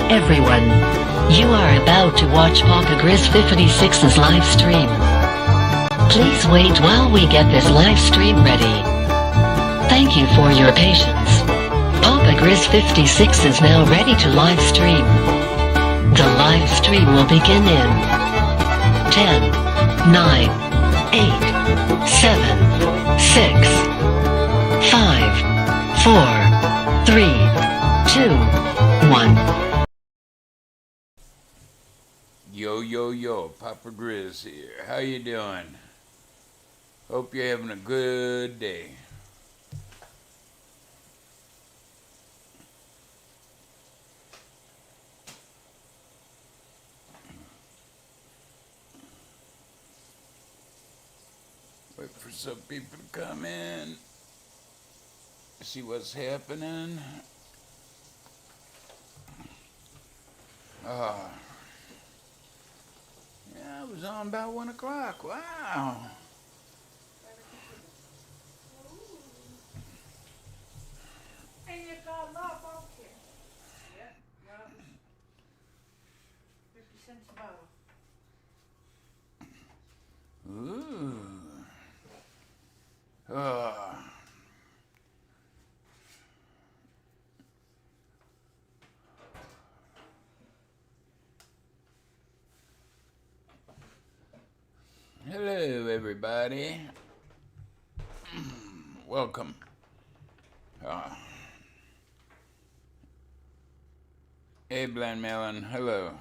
Everyone, you are about to watch Papa 56's live stream. Please wait while we get this live stream ready. Thank you for your patience. Papa 56 is now ready to live stream. The live stream will begin in 10, 9, 8, 7, 6, 5, 4, 3, 2, 1. Yo, Papa Grizz here. How you doing? Hope you're having a good day. Wait for some people to come in. See what's happening. Yeah, it was on about 1 o'clock. Wow. And you got love, don't you? Yeah, 50 cents a bottle. Ooh. Hello, everybody. Welcome. Hey, Blind Melon. Hello.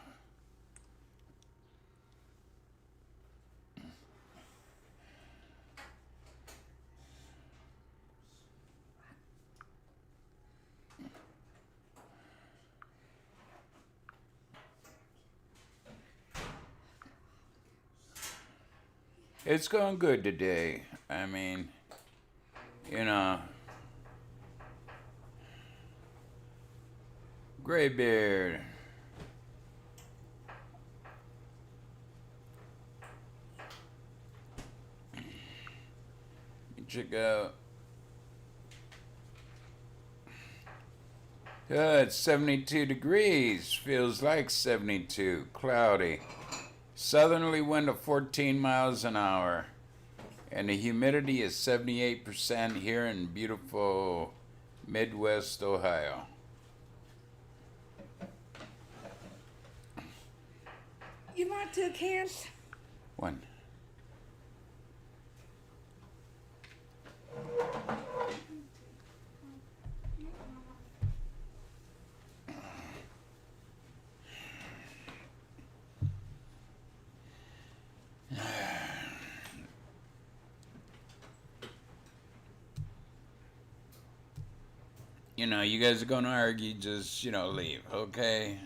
It's going good today. I mean, you know, Graybeard. Check out. It's 72 degrees. Feels like 72. Cloudy. Southerly wind of 14 miles an hour. And the humidity is 78% here in beautiful Midwest Ohio. You want 2 cans? One. You know, you guys are going to argue, just, leave, okay?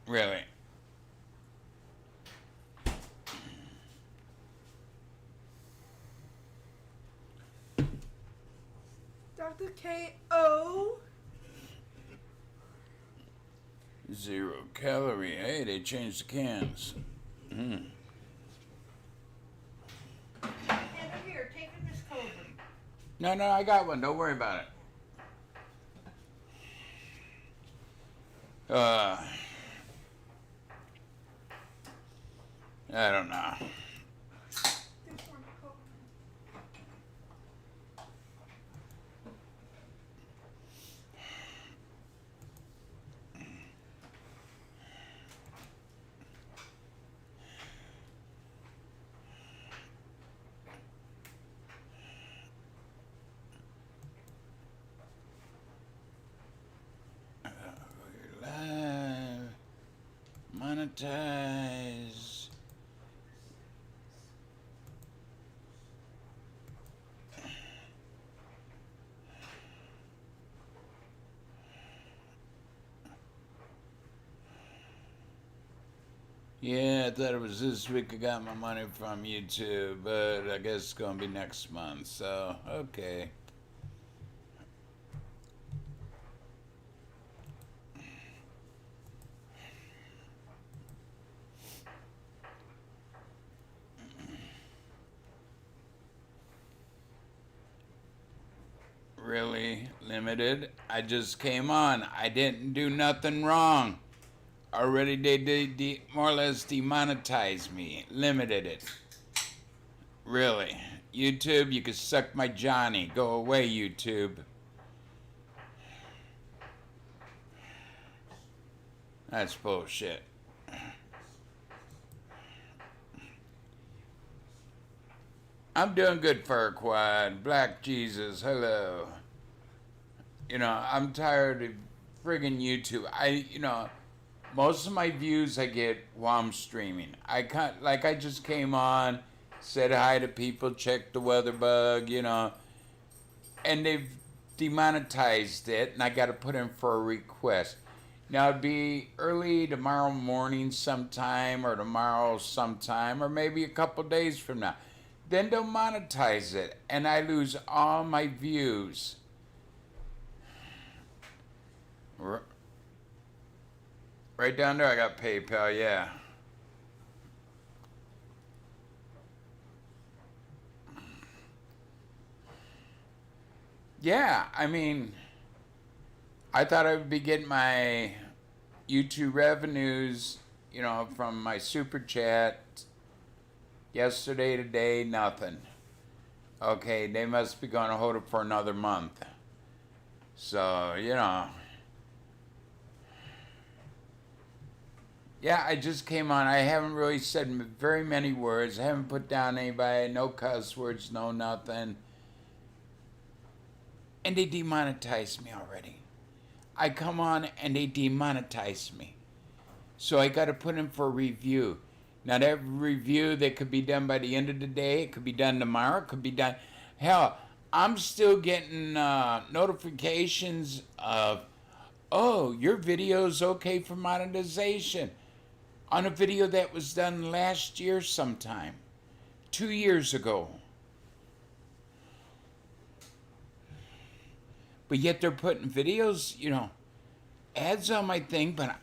Really. Dr. K.O. 0 calorie. Hey, they changed the cans. And here, take this cover. No, I got one. Don't worry about it. I don't know. This one, cover. Live. Monetize. Yeah, I thought it was this week I got my money from YouTube, but I guess it's gonna be next month, so, okay. really limited. I just came on. I didn't do nothing wrong. Already they more or less demonetized me, limited it. Really. YouTube, you could suck my Johnny. Go away, YouTube. That's bullshit. I'm doing good, Farquaad. Black Jesus, hello. You know, I'm tired of friggin' YouTube. Most of my views I get while I'm streaming. I just came on, said hi to people, checked the weather bug, and they've demonetized it, and I got to put in for a request. Now it'd be early tomorrow morning sometime, or tomorrow sometime, or maybe a couple days from now. Then they'll monetize it, and I lose all my views. Right down there, I got PayPal, yeah. Yeah, I mean, I thought I would be getting my YouTube revenues, from my super chat. Yesterday, today, nothing. Okay, they must be going to hold it for another month. So, Yeah, I just came on. I haven't really said very many words. I haven't put down anybody. No cuss words, no nothing. And they demonetized me already. I come on and they demonetized me. So I got to put in for a review. Now that review, that could be done by the end of the day. It could be done tomorrow. It could be done. Hell, I'm still getting notifications of, oh, your video's okay for monetization. On a video that was done last year sometime. 2 years ago. But yet they're putting videos, ads on my thing, but,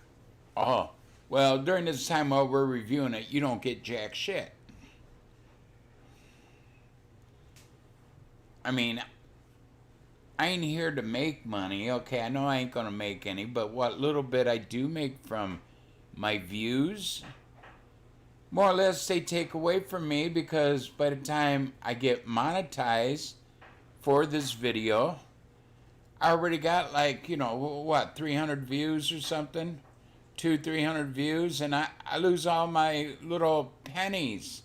well, during this time while we're reviewing it, you don't get jack shit. I mean, I ain't here to make money. Okay, I know I ain't gonna make any, but what little bit I do make from my views, more or less they take away from me, because by the time I get monetized for this video, I already got 300 views or something, 200-300 views, and I lose all my little pennies.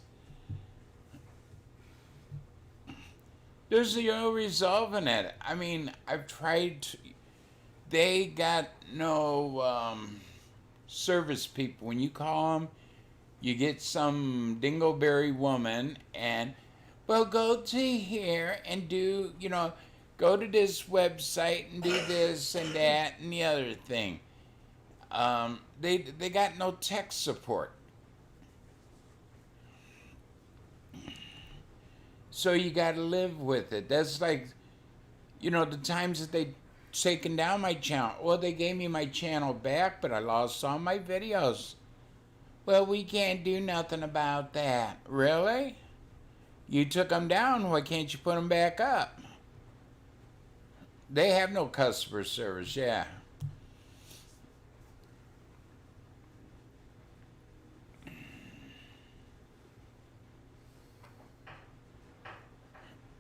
There's no resolving it. I mean, I've tried to, they got no service people. When you call them, you get some dingleberry woman and, well, go to here and do, go to this website and do this and that and the other thing. They got no tech support. So you got to live with it. That's like, the times that they taken down my channel. Well, they gave me my channel back, but I lost all my videos. Well, we can't do nothing about that. Really? You took them down. Why can't you put them back up? They have no customer service, yeah.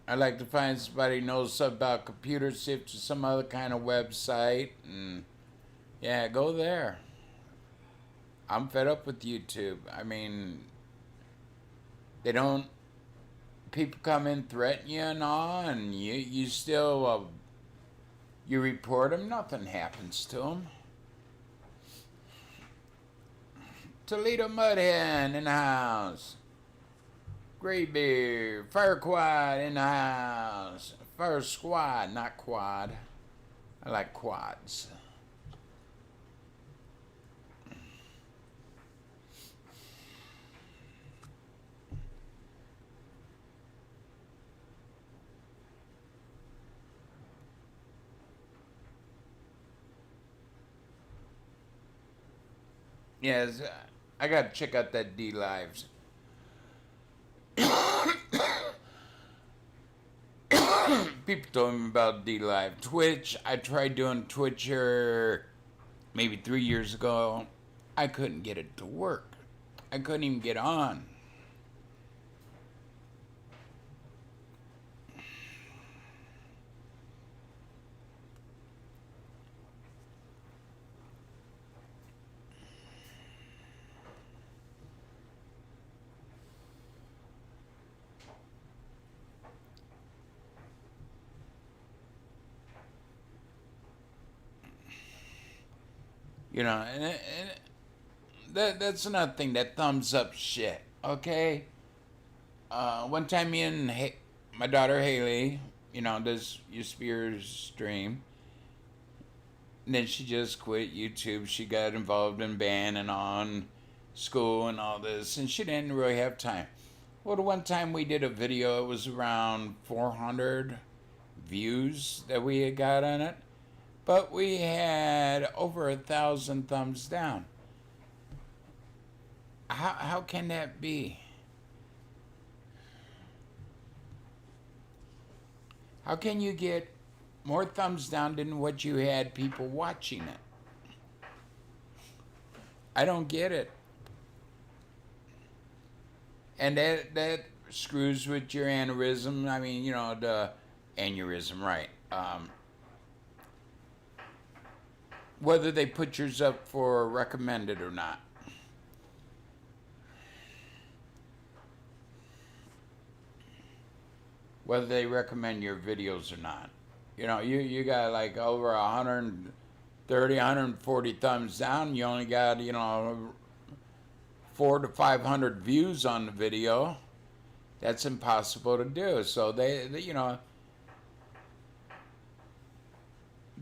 I'd like to find somebody who knows something about computers, see if there's some other kind of website, and yeah, go there. I'm fed up with YouTube. I mean, people come in, threaten you and all, and you still, you report them, nothing happens to them. Toledo Mudhen in the house. Greybeard, Farquaad in the house. Fire Squad, not quad. I like quads. Yes, I gotta check out that D Lives. People told me about DLive. Twitch, I tried doing Twitcher maybe 3 years ago. I couldn't get it to work. I couldn't even get on. You know, and that's another thing, that thumbs up shit, okay? One time me and my daughter Haley, you know, this used to be her stream, and then she just quit YouTube. She got involved in band and on school and all this, and she didn't really have time. Well, the one time we did a video, it was around 400 views that we had got on it. But we had over 1,000 thumbs down. How can that be? How can you get more thumbs down than what you had people watching it? I don't get it. And that screws with your aneurysm. I mean, you know, the aneurysm, right? Whether they put yours up for recommended or not. Whether they recommend your videos or not. You know, you got like over 130, 140 thumbs down. You only got, you know, 400 to 500 views on the video. That's impossible to do. So they you know,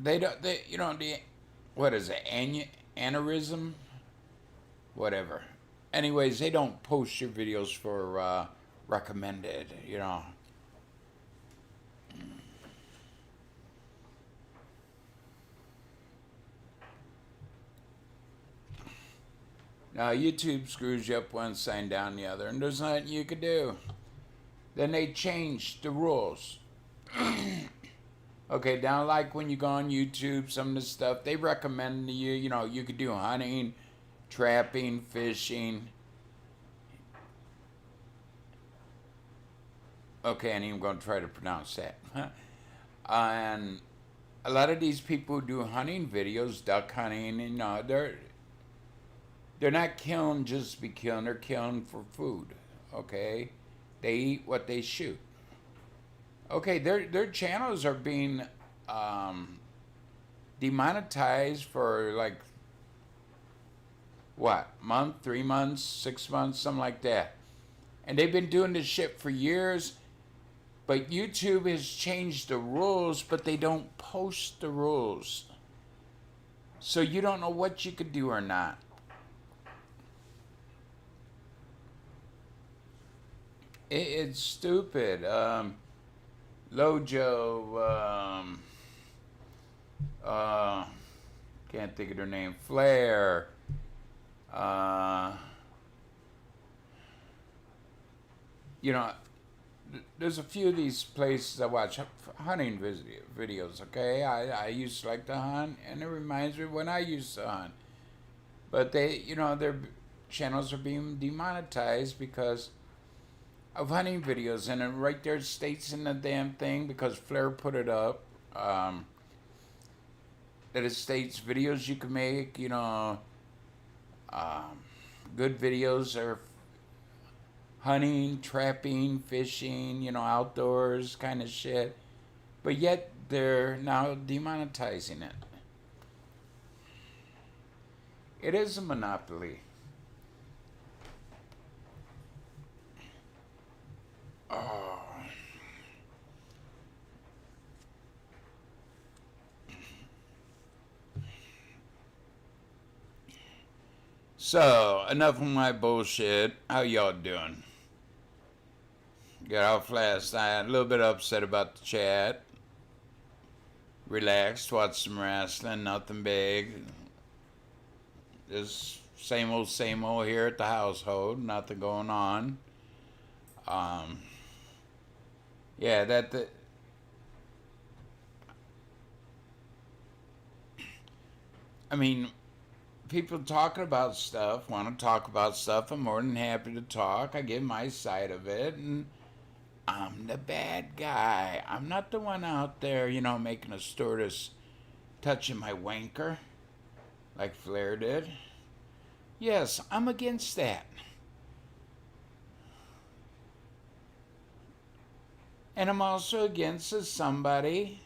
they don't, you know, what is it, aneurysm? Whatever. Anyways, they don't post your videos for recommended, you know. Now, YouTube screws you up one side, down the other, and there's nothing you could do. Then they changed the rules. Okay, now like when you go on YouTube, some of the stuff, they recommend to you, you know, you could do hunting, trapping, fishing. Okay, I ain't even going to try to pronounce that. And a lot of these people who do hunting videos, duck hunting, you know, they're not killing just to be killing, they're killing for food, okay? They eat what they shoot. Okay, their channels are being demonetized for like, what, month, 3 months, 6 months, something like that. And they've been doing this shit for years, but YouTube has changed the rules, but they don't post the rules. So you don't know what you could do or not. It's stupid. Lojo, can't think of their name, Flair, you know, there's a few of these places I watch hunting videos, okay? I used to like to hunt, and it reminds me of when I used to hunt. But they, you know, their channels are being demonetized because of hunting videos, and it right there states in the damn thing, because Flair put it up, that it states videos you can make, you know, good videos are hunting, trapping, fishing, you know, outdoors kind of shit, but yet they're now demonetizing it. It is a monopoly. Oh. So, enough of my bullshit. How y'all doing? Got off last night. A little bit upset about the chat. Relaxed, watched some wrestling. Nothing big. Just same old here at the household. Nothing going on. Yeah, I mean, people talking about stuff, want to talk about stuff. I'm more than happy to talk. I give my side of it, and I'm the bad guy. I'm not the one out there, making a stewardess touching my wanker like Flair did. Yes, I'm against that. And I'm also against somebody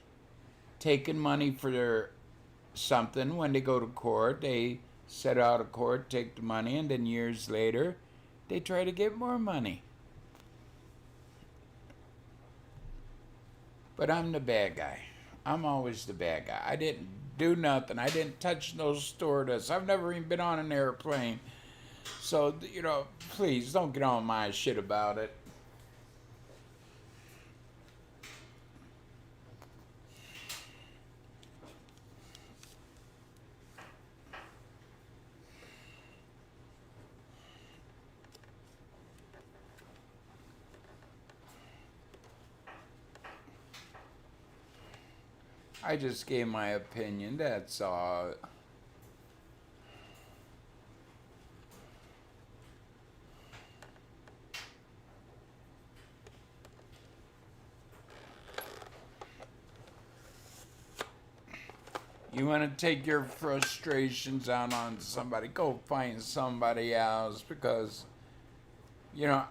taking money for their something when they go to court. They set out of court, take the money, and then years later, they try to get more money. But I'm the bad guy. I'm always the bad guy. I didn't do nothing. I didn't touch no stewardess. I've never even been on an airplane. So, please don't get on my shit about it. I just gave my opinion, that's all. You want to take your frustrations out on somebody, go find somebody else, because,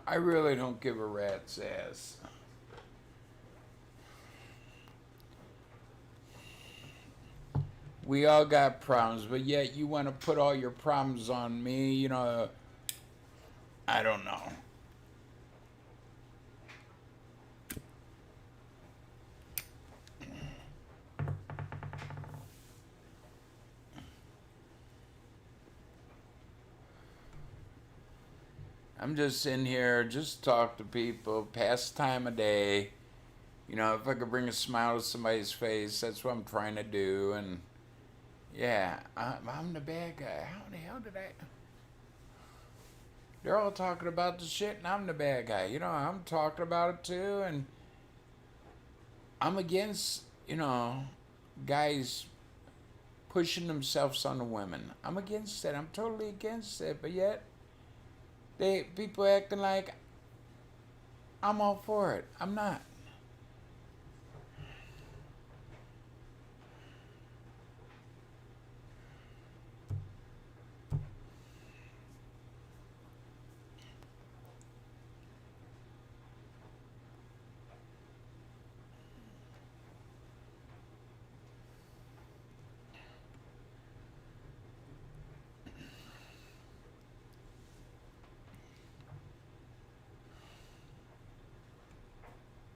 I really don't give a rat's ass. We all got problems, but yet you want to put all your problems on me, I don't know. I'm just in here, just talk to people, pass time of day. If I could bring a smile to somebody's face, that's what I'm trying to do. And yeah, I'm the bad guy. How the hell did I? They're all talking about the shit, and I'm the bad guy. I'm talking about it too, and I'm against, guys pushing themselves on the women. I'm against it. I'm totally against it. But yet, people acting like I'm all for it. I'm not.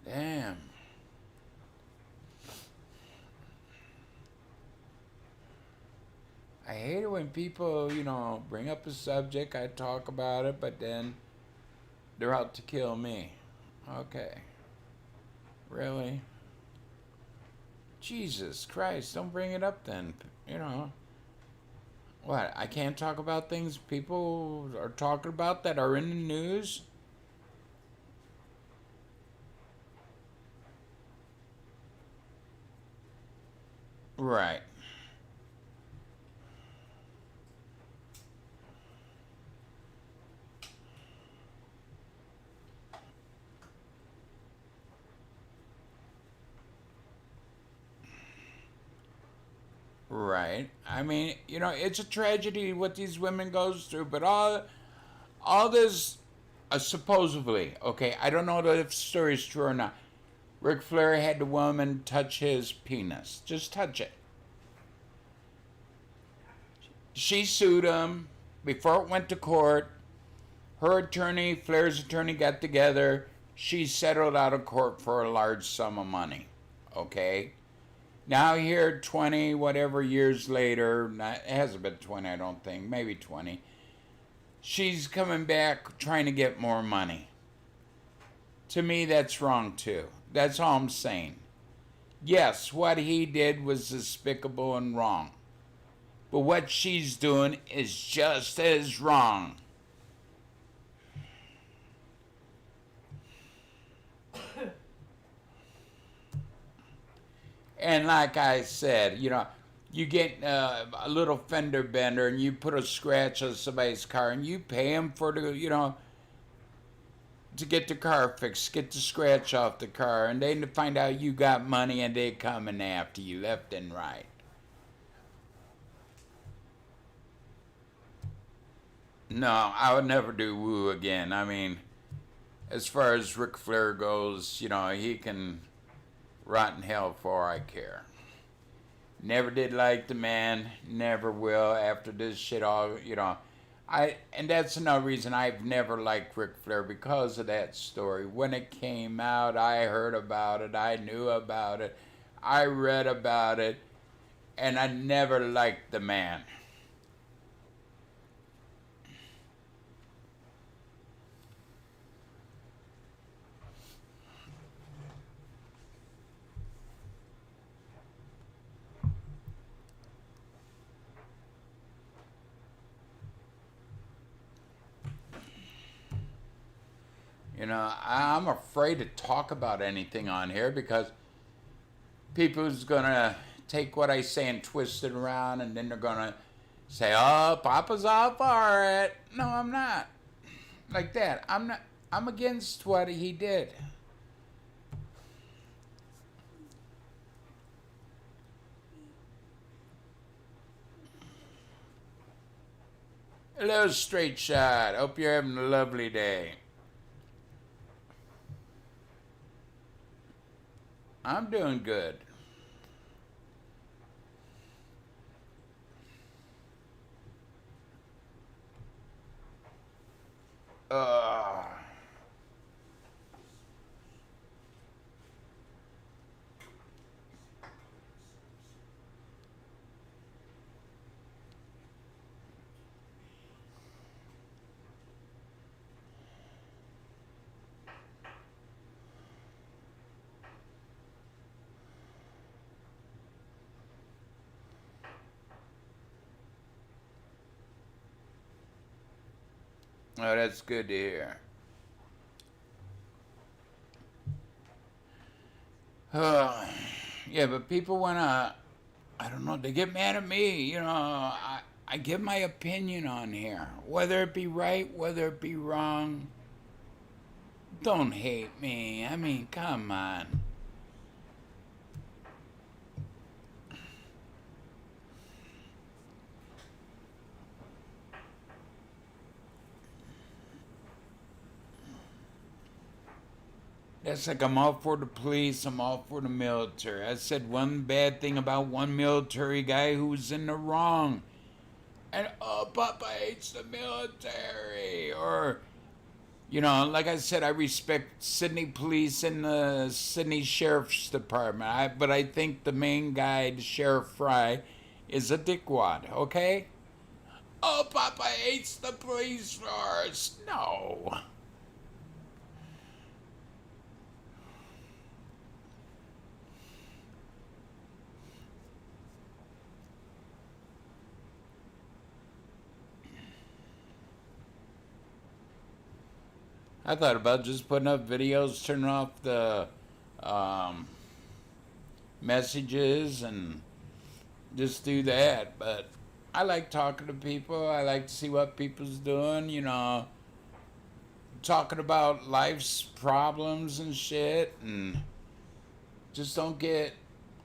Damn. I hate it when people, bring up a subject, I talk about it, but then they're out to kill me. Okay. Really? Jesus Christ, don't bring it up then. What? I can't talk about things people are talking about that are in the news? Right. Right. I mean, it's a tragedy what these women goes through, but all this supposedly, okay, I don't know if the story is true or not. Ric Flair had the woman touch his penis. Just touch it. She sued him before it went to court. Her attorney, Flair's attorney, got together. She settled out of court for a large sum of money. Okay? Now here, 20 whatever years later, it hasn't been 20, I don't think, maybe 20. She's coming back trying to get more money. To me, that's wrong too. That's all I'm saying. Yes, what he did was despicable and wrong. But what she's doing is just as wrong. And like I said, You get a little fender bender and you put a scratch on somebody's car and you pay them for the, to get the car fixed, get the scratch off the car, and they find out you got money and they coming after you left and right. No, I would never do woo again. I mean, as far as Ric Flair goes, he can rot in hell for all I care. Never did like the man, never will after this shit all, and that's another reason I've never liked Ric Flair, because of that story. When it came out, I heard about it, I knew about it, I read about it, and I never liked the man. I'm afraid to talk about anything on here because people's going to take what I say and twist it around, and then they're going to say, oh, Papa's all for it. No, I'm not. Like that. I'm against what he did. Hello, Straight Shot. Hope you're having a lovely day. I'm doing good. Oh, that's good to hear. Yeah, but people wanna, I don't know, they get mad at me. I give my opinion on here, whether it be right, whether it be wrong. Don't hate me. I mean, come on. That's like I'm all for the police, I'm all for the military. I said one bad thing about one military guy who was in the wrong. And, oh, Papa hates the military. Or, like I said, I respect Sydney Police and the Sydney Sheriff's Department. But I think the main guy, Sheriff Fry, is a dickwad, okay? Oh, Papa hates the police force. No. I thought about just putting up videos, turning off the messages, and just do that. But I like talking to people. I like to see what people's doing, talking about life's problems and shit. And just don't get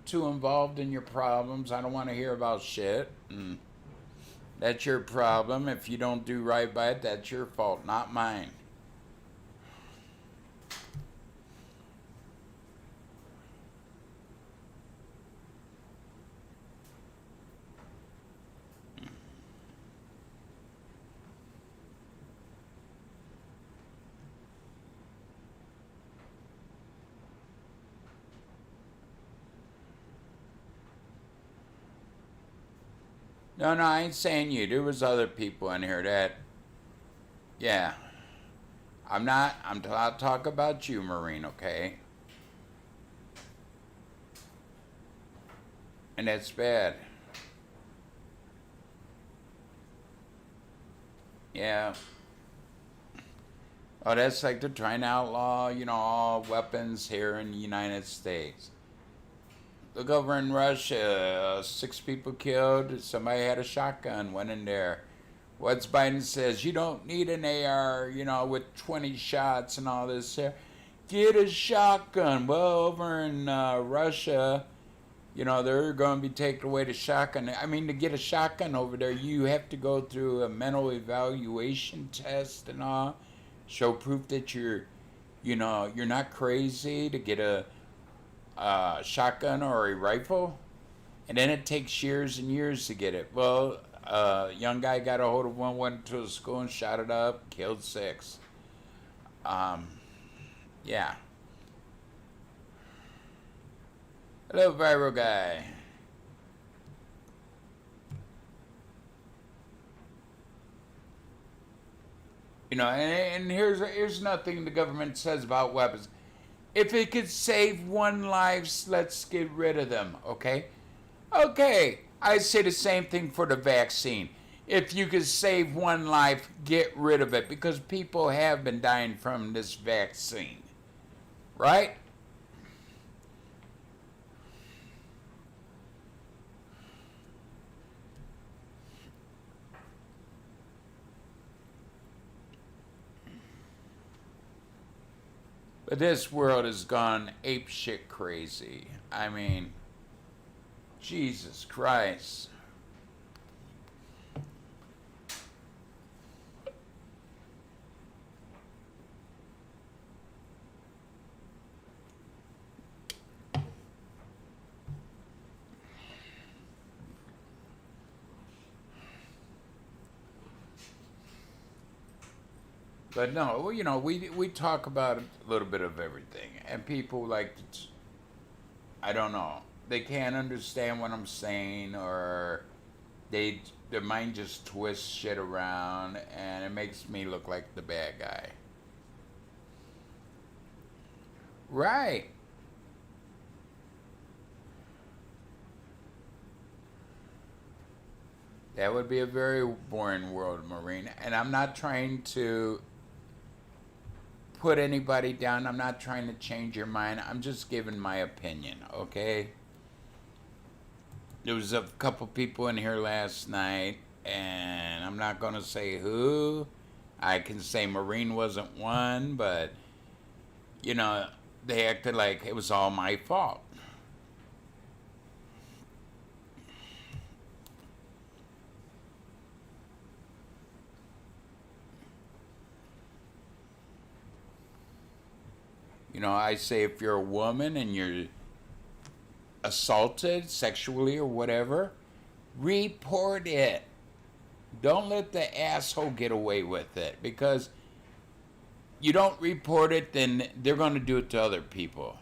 too involved in your problems. I don't want to hear about shit. And that's your problem. If you don't do right by it, that's your fault, not mine. No, I ain't saying you. There was other people in here that, yeah. I'm not talk about you, Marine, okay? And that's bad. Yeah. Oh, that's like they're trying to outlaw, all weapons here in the United States. look over in Russia, 6 people killed. Somebody had a shotgun, went in there. What's Biden says, you don't need an AR, with 20 shots and all this here. Get a shotgun. Well, over in Russia, they're going to be taking away the shotgun. I mean, to get a shotgun over there, you have to go through a mental evaluation test and all. Show proof that you're not crazy to get a shotgun or a rifle. And then it takes years and years to get it. Well, a young guy got a hold of one, went to a school and shot it up, killed 6. Yeah. Hello, viral guy. And here's nothing the government says about weapons. If it could save one life, let's get rid of them, okay? Okay, I say the same thing for the vaccine. If you could save one life, get rid of it, because people have been dying from this vaccine, right? But this world has gone apeshit crazy. I mean, Jesus Christ. But no, we talk about a little bit of everything, and people like to, I don't know, they can't understand what I'm saying, or their mind just twists shit around, and it makes me look like the bad guy. Right. That would be a very boring world, Marine. And I'm not trying to put anybody down. I'm not trying to change your mind. I'm just giving my opinion, okay? There was a couple people in here last night, and I'm not going to say who. I can say Marine wasn't one, but, they acted like it was all my fault. I say if you're a woman and you're assaulted sexually or whatever, report it. Don't let the asshole get away with it, because you don't report it, then they're going to do it to other people.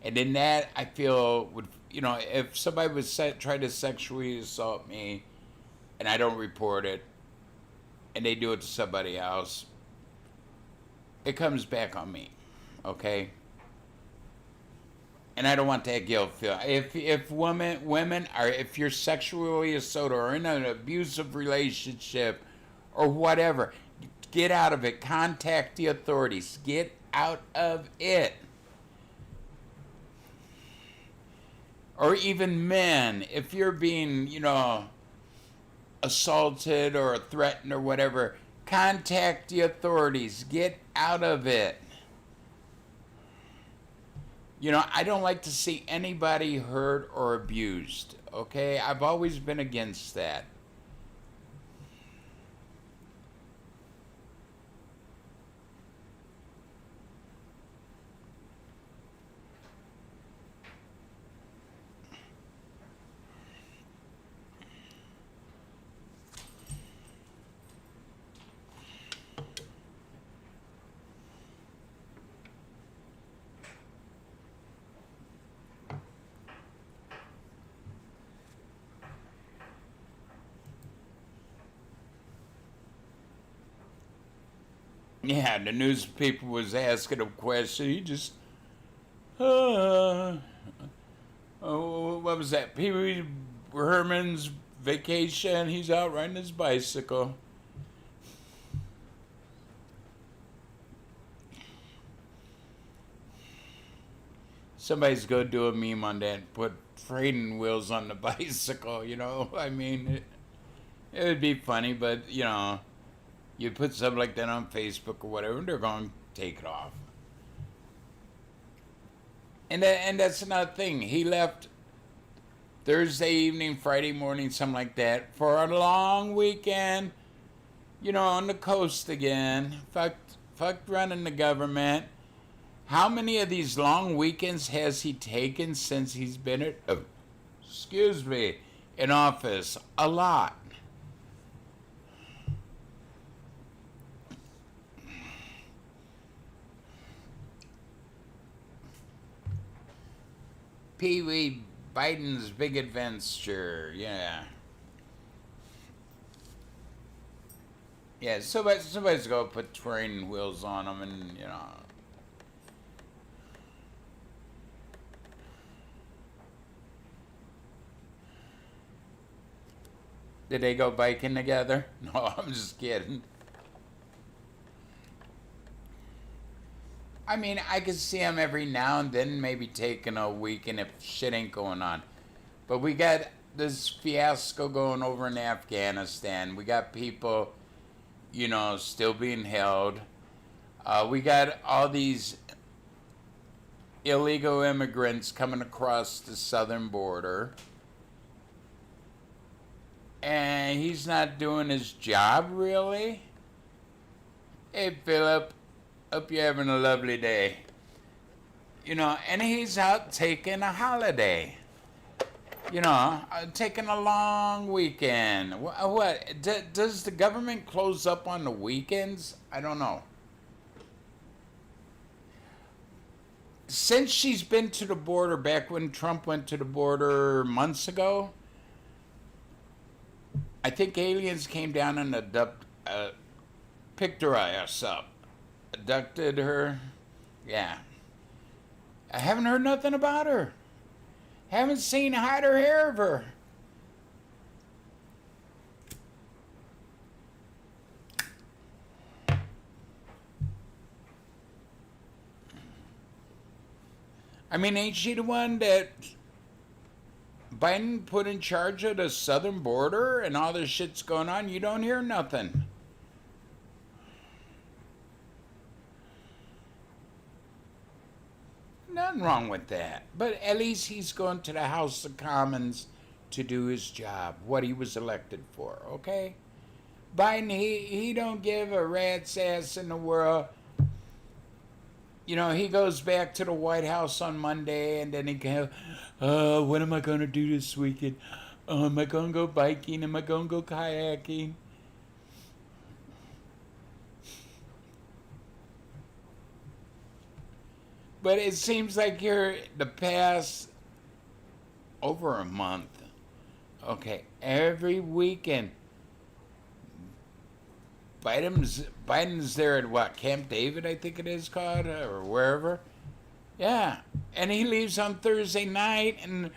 And in that, I feel, if somebody would try to sexually assault me and I don't report it and they do it to somebody else, it comes back on me. Okay, and I don't want that guilt feel. If women are, if you're sexually assaulted or in an abusive relationship or whatever, get out of it. Contact the authorities. Get out of it. Or even men, if you're being, assaulted or threatened or whatever, contact the authorities. Get out of it. I don't like to see anybody hurt or abused, okay? I've always been against that. Yeah, the newspaper was asking him questions. He just, what was that? Pee Wee Herman's vacation. He's out riding his bicycle. somebody's going to do a meme on that and put training wheels on the bicycle, you know? I mean, it would be funny, but, you know, you put something like that on Facebook or whatever, and they're going to take it off. And that's another thing. He left Thursday evening, Friday morning, something like that, for a long weekend, you know, on the coast again. Fucked running the government. How many of these long weekends has he taken since he's been in office? A lot. Pee Wee Biden's big adventure, yeah. Yeah, somebody's gonna put training wheels on them, and, you know. Did they go biking together? No, I'm just kidding. I mean, I could see him every now and then, maybe taking a weekend if shit ain't going on. But we got this fiasco going over in Afghanistan. We got people, you know, still being held. We got all these illegal immigrants coming across the southern border. And he's not doing his job, really. Hey, Philip. Hope you're having a lovely day. You know, and he's out taking a holiday. You know, taking a long weekend. What? Does the government close up on the weekends? I don't know. Since she's been to the border, back when Trump went to the border months ago, I think aliens came down and picked her ass up. Abducted her. Yeah. I haven't heard nothing about her. Haven't seen hide or hair of her. I mean, ain't she the one that Biden put in charge of the southern border and all this shit's going on? You don't hear nothing. Nothing wrong with that. But at least he's going to the House of Commons to do his job, what he was elected for, okay? Biden, he don't give a rat's ass in the world. You know, he goes back to the White House on Monday, and then he goes, what am I going to do this weekend? Am I going to go biking? Am I going to go kayaking? But it seems like you're the past over a month. Okay, every weekend. Biden's there at what, Camp David, I think it is called, or wherever. Yeah, and he leaves on Thursday night, and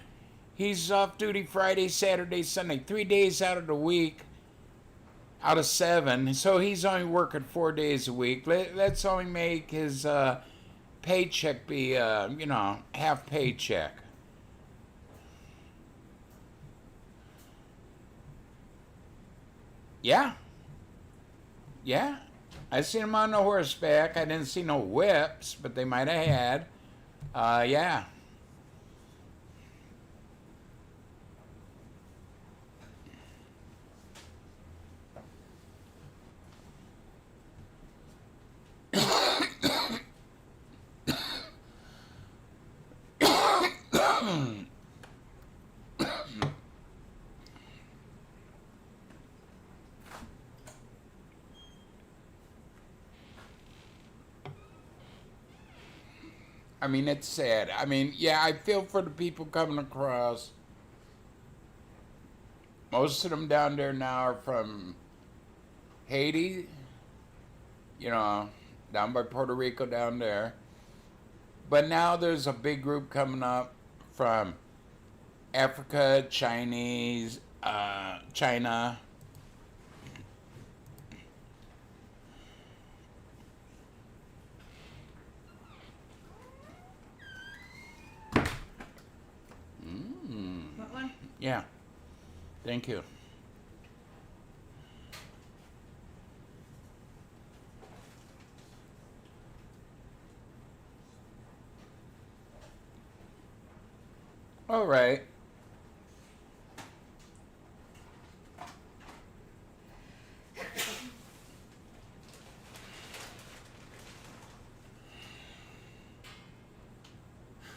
he's off duty Friday, Saturday, Sunday, 3 days out of the week, out of 7. So he's only working 4 days a week. Let's only make his paycheck be, half paycheck. Yeah. Yeah. I seen him on the horseback. I didn't see no whips, but they might have had. Yeah. I mean, it's sad. I mean, yeah, I feel for the people coming across. Most of them down there now are from Haiti, down by Puerto Rico down there. But now there's a big group coming up from Africa, China. Yeah. Thank you. All right.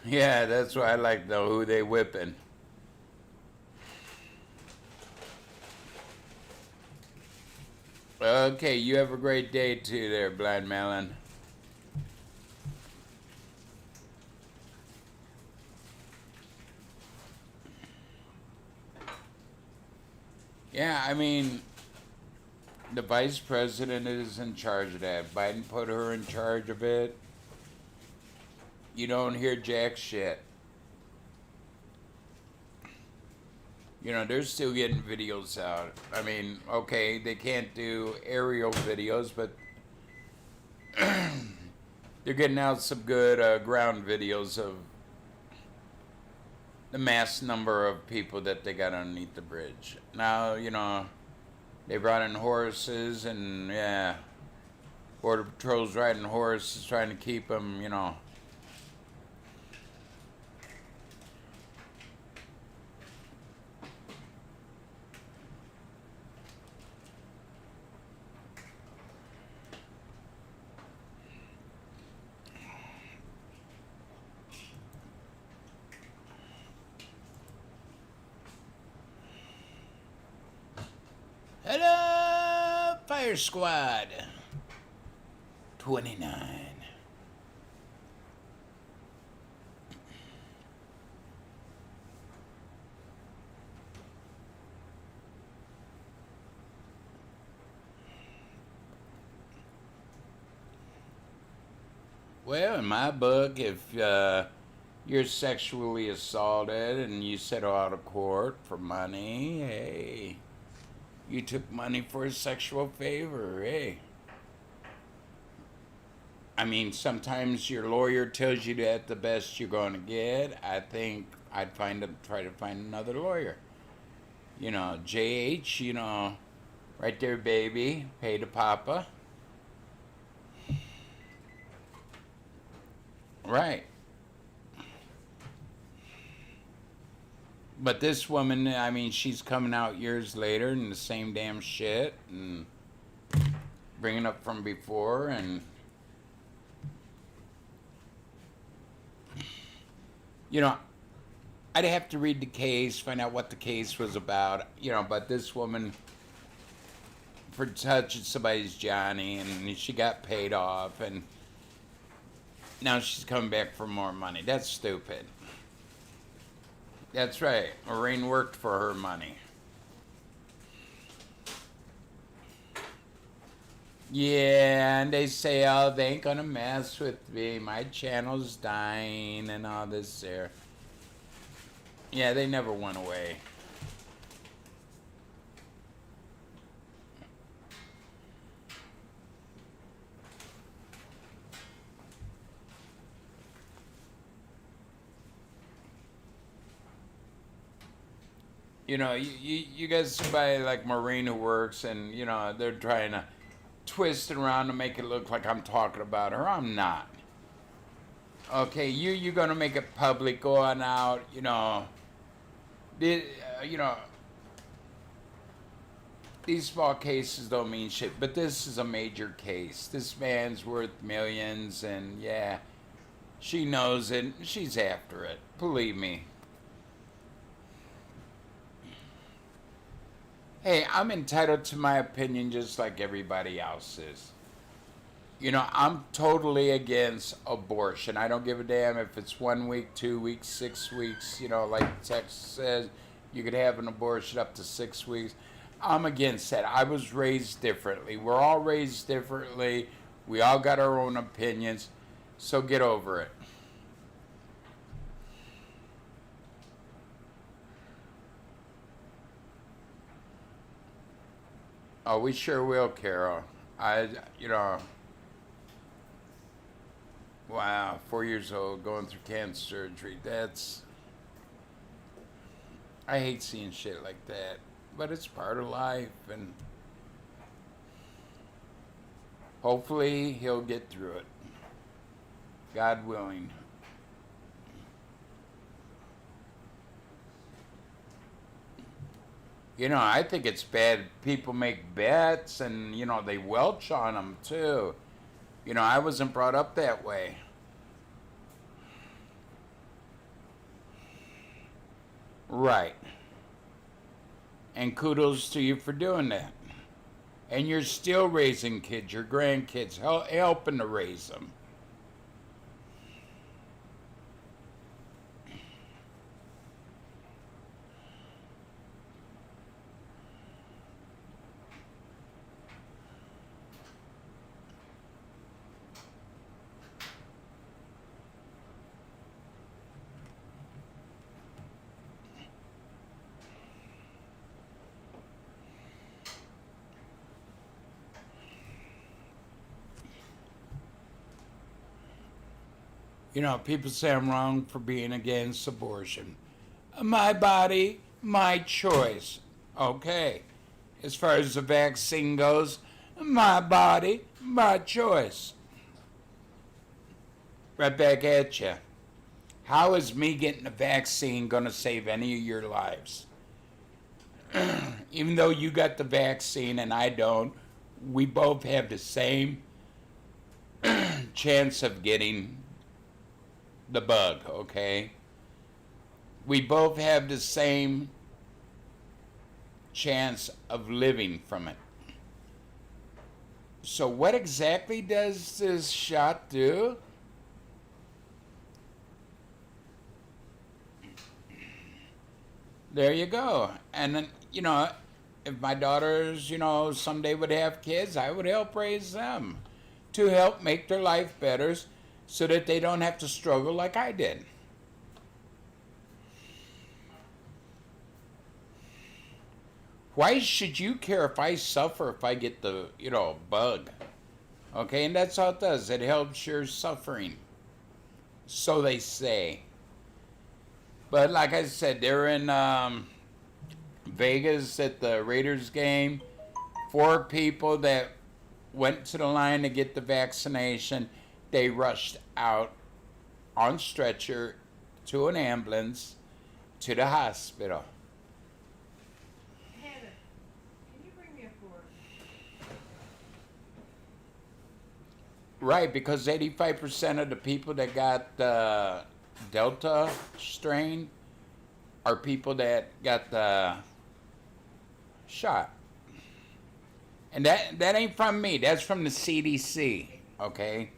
Yeah, that's why I like to know who they whipping. Okay, you have a great day too there, Blind Melon. Yeah, I mean, the vice president is in charge of that. Biden put her in charge of it. You don't hear jack shit. You know, they're still getting videos out. I mean, okay, they can't do aerial videos, but they're getting out some good ground videos of the mass number of people that they got underneath the bridge. Now, you know, they brought in horses, and yeah, Border Patrol's riding horses trying to keep them, you know. Hello, Fire Squad 29. Well, in my book, if you're sexually assaulted and you settle out of court for money, hey, you took money for a sexual favor, hey. I mean, sometimes your lawyer tells you that the best you're going to get. I think I'd try to find another lawyer. You know, JH, you know, right there, baby, pay to papa. Right. But this woman, I mean, she's coming out years later and the same damn shit and bringing up from before, and you know, I'd have to read the case, find out what the case was about, you know, but this woman, for touching somebody's Johnny, and she got paid off, and now she's coming back for more money. That's stupid. That's right. Maureen worked for her money. Yeah, and they say, oh, they ain't gonna mess with me. My channel's dying and all this there. Yeah, they never went away. You know, you got somebody like Maureen who works, and, you know, they're trying to twist it around to make it look like I'm talking about her. I'm not. Okay, you're gonna make it public, go on out, you know. You know, these small cases don't mean shit, but this is a major case. This man's worth millions, and yeah, she knows it. She's after it. Believe me. Hey, I'm entitled to my opinion just like everybody else is. You know, I'm totally against abortion. I don't give a damn if it's 1 week, 2 weeks, 6 weeks. You know, like Texas says, you could have an abortion up to 6 weeks. I'm against that. I was raised differently. We're all raised differently. We all got our own opinions. So get over it. Oh, we sure will, Carol. You know, wow, 4 years old, going through cancer surgery. I hate seeing shit like that, but it's part of life, and hopefully he'll get through it. God willing. I think it's bad people make bets and, they welch on them too. I wasn't brought up that way. Right. And kudos to you for doing that. And you're still raising kids, your grandkids, helping to raise them. People say I'm wrong for being against abortion. My body, my choice. Okay. As far as the vaccine goes, my body, my choice. Right back at you. How is me getting a vaccine going to save any of your lives? Even though you got the vaccine and I don't, we both have the same chance of getting the bug, okay? We both have the same chance of living from it. So what exactly does this shot do? There you go. And then, if my daughters, someday would have kids, I would help raise them to help make their life better so that they don't have to struggle like I did. Why should you care if I suffer if I get the, bug? Okay, and that's how it does. It helps your suffering. So they say. But like I said, they're in Vegas at the Raiders game. 4 people that went to the line to get the vaccination. They rushed out on stretcher to an ambulance to the hospital. Hannah, can you bring me a fork? Right, because 85% of the people that got the Delta strain are people that got the shot. And that ain't from me. That's from the CDC, okay?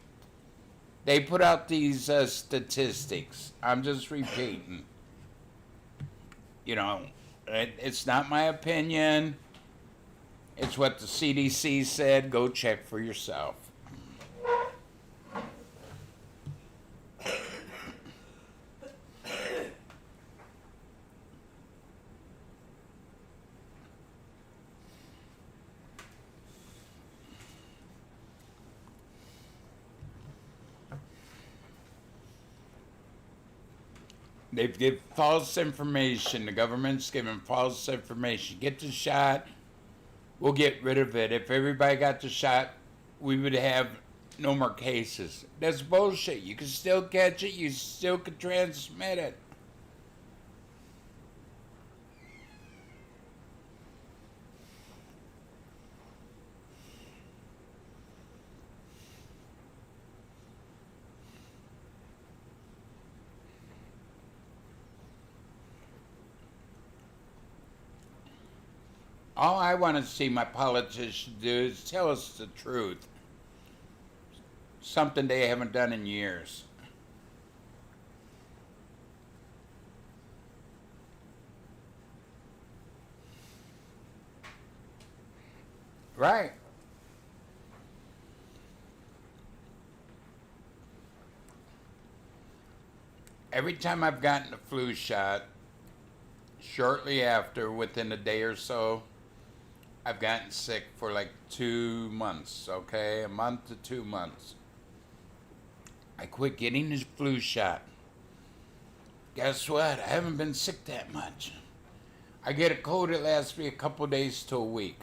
They put out these statistics. I'm just repeating. It's not my opinion. It's what the CDC said. Go check for yourself. They've given false information. The government's giving false information. Get the shot, we'll get rid of it. If everybody got the shot, we would have no more cases. That's bullshit. You can still catch it. You still can transmit it. All I want to see my politicians do is tell us the truth. Something they haven't done in years. Right. Every time I've gotten a flu shot, shortly after, within a day or so, I've gotten sick for like 2 months, okay? A month to 2 months. I quit getting this flu shot. Guess what? I haven't been sick that much. I get a cold, it lasts me a couple days to a week.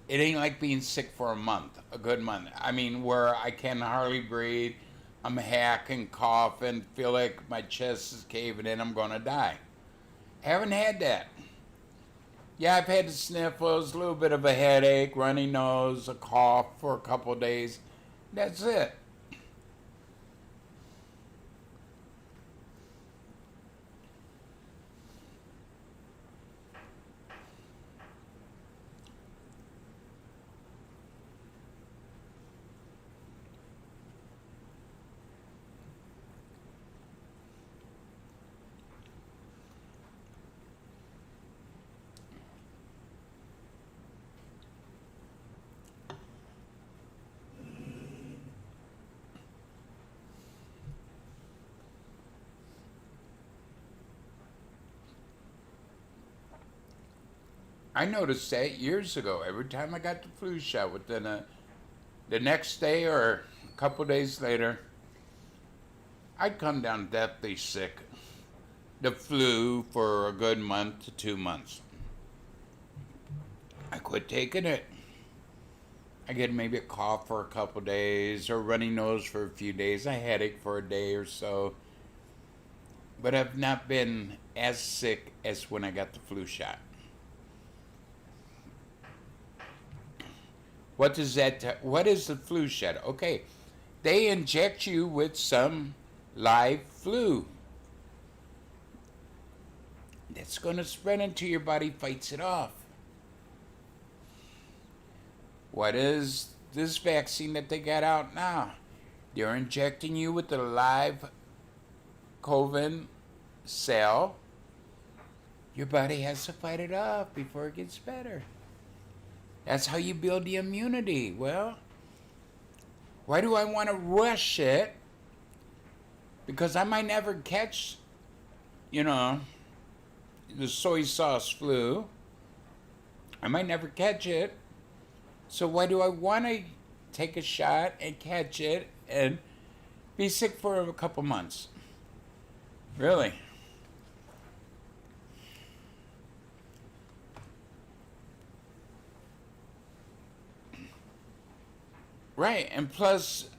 It ain't like being sick for a month, a good month. I mean, where I can hardly breathe, I'm hacking, coughing, feel like my chest is caving in, I'm gonna die. Haven't had that. Yeah, I've had the sniffles, a little bit of a headache, runny nose, a cough for a couple days. That's it. I noticed that years ago. Every time I got the flu shot, the next day or a couple days later, I'd come down deathly sick. The flu for a good month to 2 months. I quit taking it. I get maybe a cough for a couple days or runny nose for a few days, a headache for a day or so. But I've not been as sick as when I got the flu shot. What is the flu shot? Okay, they inject you with some live flu. That's going to spread into your body, fights it off. What is this vaccine that they got out now? They're injecting you with the live COVID cell. Your body has to fight it off before it gets better. That's how you build the immunity. Well, why do I want to rush it? Because I might never catch, the soy sauce flu. I might never catch it. So why do I want to take a shot and catch it and be sick for a couple months? Really? Right, and plus,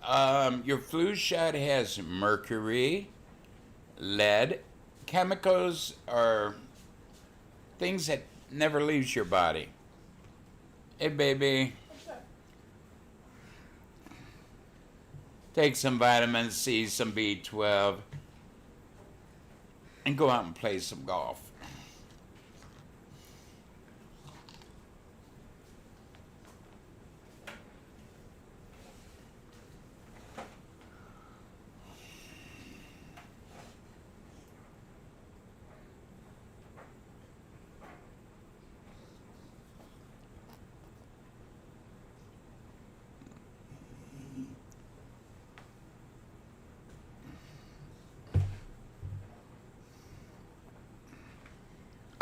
your flu shot has mercury, lead. Chemicals are things that never leaves your body. Hey, baby. Take some vitamin C, some B12, and go out and play some golf.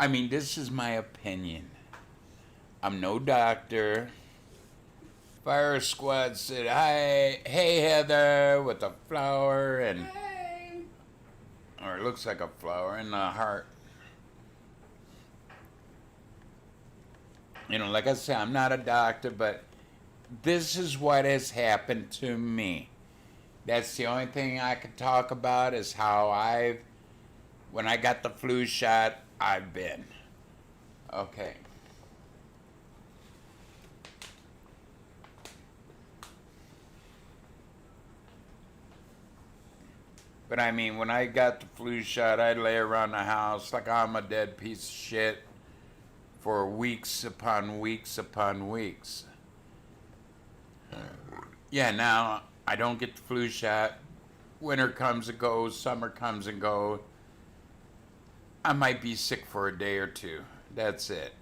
I mean, this is my opinion. I'm no doctor. Fire squad said, "Hi, hey Heather," with a flower and, Hey. or it looks like a flower in the heart. Like I said, I'm not a doctor, but this is what has happened to me. That's the only thing I can talk about is how when I got the flu shot, I've been. Okay. But I mean, when I got the flu shot, I'd lay around the house like I'm a dead piece of shit for weeks upon weeks upon weeks. Yeah, now I don't get the flu shot. Winter comes and goes, summer comes and goes. I might be sick for a day or two. That's it.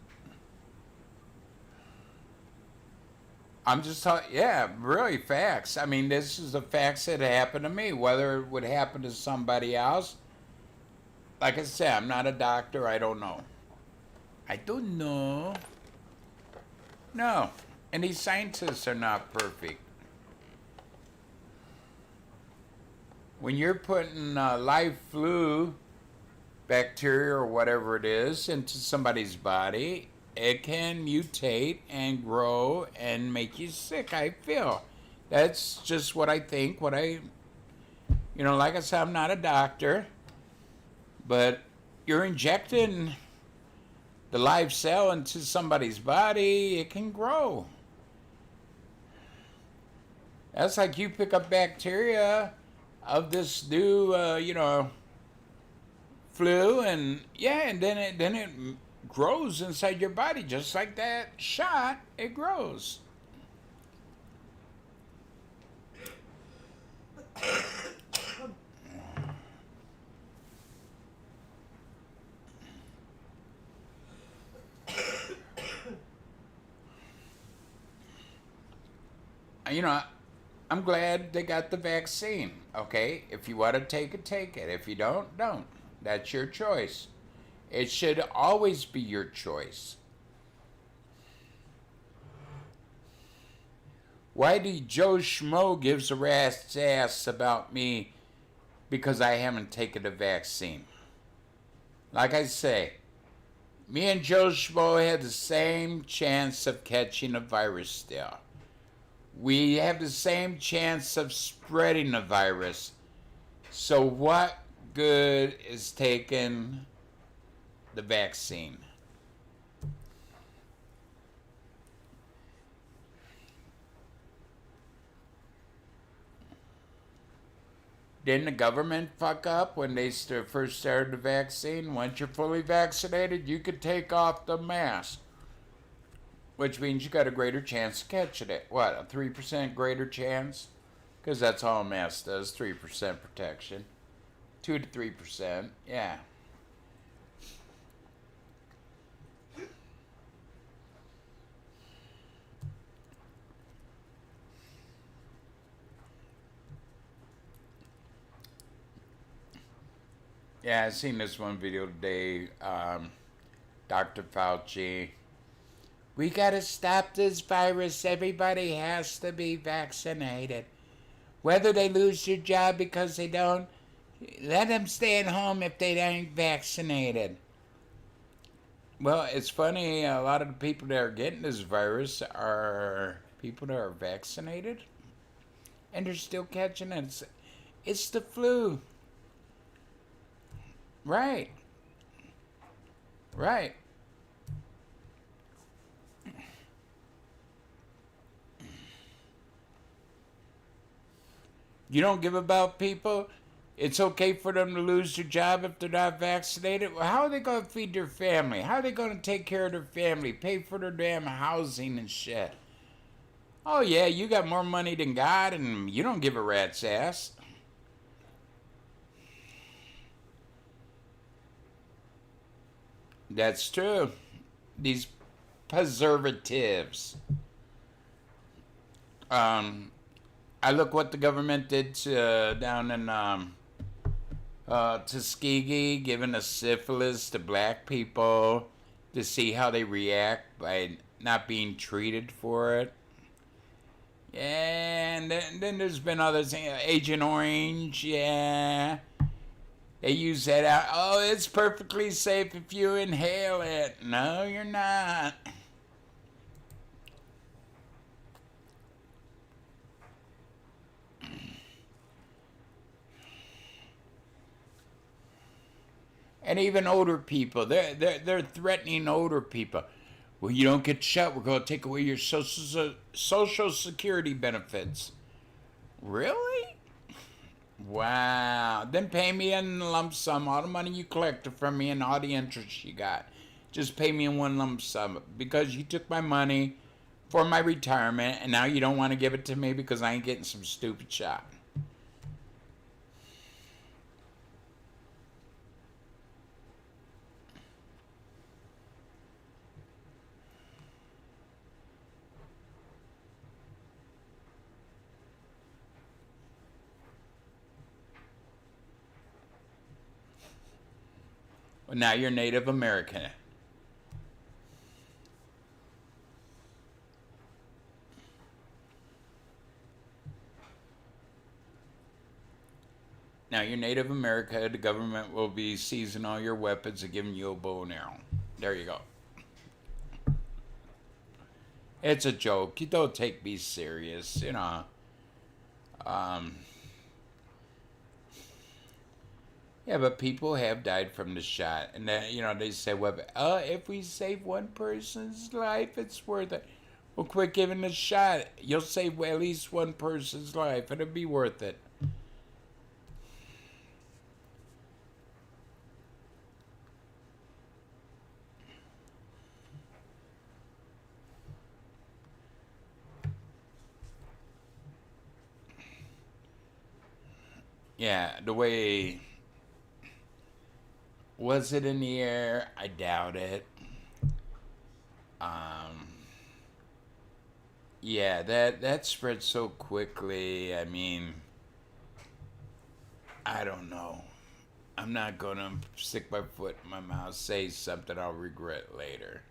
I'm just talking, yeah, really facts. I mean, this is the facts that happened to me. Whether it would happen to somebody else, like I said, I'm not a doctor. I don't know. I don't know. No. And these scientists are not perfect. When you're putting live flu bacteria or whatever it is into somebody's body, it can mutate and grow and make you sick, I feel. That's just what I think, like I said, I'm not a doctor, but you're injecting the live cell into somebody's body, it can grow. That's like you pick up bacteria of this new, flu, and then it grows inside your body just like that shot. It grows. I'm glad they got the vaccine. Okay, if you want to take it, take it. If you don't, don't. That's your choice. It should always be your choice. Why do Joe Schmo gives a rat's ass about me because I haven't taken the vaccine? Like I say, me and Joe Schmo had the same chance of catching a virus still. We have the same chance of spreading the virus. So what good is taking the vaccine? Didn't the government fuck up when they first started the vaccine? Once you're fully vaccinated, you could take off the mask, which means you got a greater chance of catching it. What, a 3% greater chance? Because that's all a mask does, 3% protection. 2 to 3%, yeah. Yeah, I seen this one video today. Dr. Fauci. We gotta stop this virus. Everybody has to be vaccinated. Whether they lose their job because they don't, let them stay at home if they ain't vaccinated. Well, it's funny, a lot of the people that are getting this virus are people that are vaccinated, and they're still catching it. It's the flu. Right. Right. You don't give about people? It's okay for them to lose their job if they're not vaccinated? Well, how are they going to feed their family? How are they going to take care of their family? Pay for their damn housing and shit. Oh, yeah, you got more money than God and you don't give a rat's ass. That's true. These preservatives. I look what the government did down in Tuskegee, giving a syphilis to black people to see how they react by not being treated for it. And then there's been others, Agent Orange, yeah. They use that out. Oh, it's perfectly safe if you inhale it. No, you're not. And even older people, they're threatening older people. Well, you don't get shot, we're going to take away your social security benefits. Really? Wow. Then pay me in lump sum all the money you collected from me and all the interest you got. Just pay me in one lump sum because you took my money for my retirement and now you don't want to give it to me because I ain't getting some stupid shot. Well, now you're Native American. Now, you're Native America, the government will be seizing all your weapons and giving you a bow and arrow. There you go. It's a joke. You don't take me serious, you know. Um, yeah, but people have died from the shot, and then they say, "Well, if we save one person's life, it's worth it." Well, quit giving the shot. You'll save at least one person's life, and it'll be worth it. Yeah, the way was it in the air? I doubt it. Um, yeah, that spread so quickly. I mean, I don't know. I'm not gonna stick my foot in my mouth, say something I'll regret later.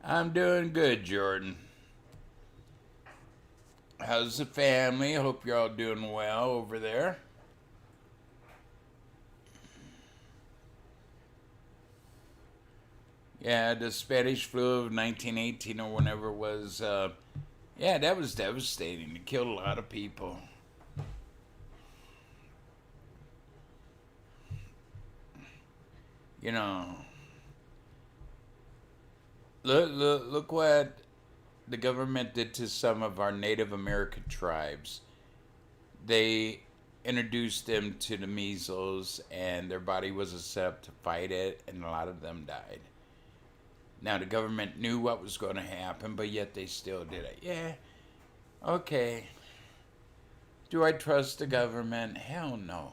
I'm doing good, Jordan. How's the family? Hope you're all doing well over there. Yeah, the Spanish flu of 1918 or whenever it was, yeah, that was devastating. It killed a lot of people. You know, look what the government did to some of our Native American tribes. They introduced them to the measles, and their body was set up to fight it, and a lot of them died. Now, the government knew what was going to happen, but yet they still did it. Yeah, okay. Do I trust the government? Hell no.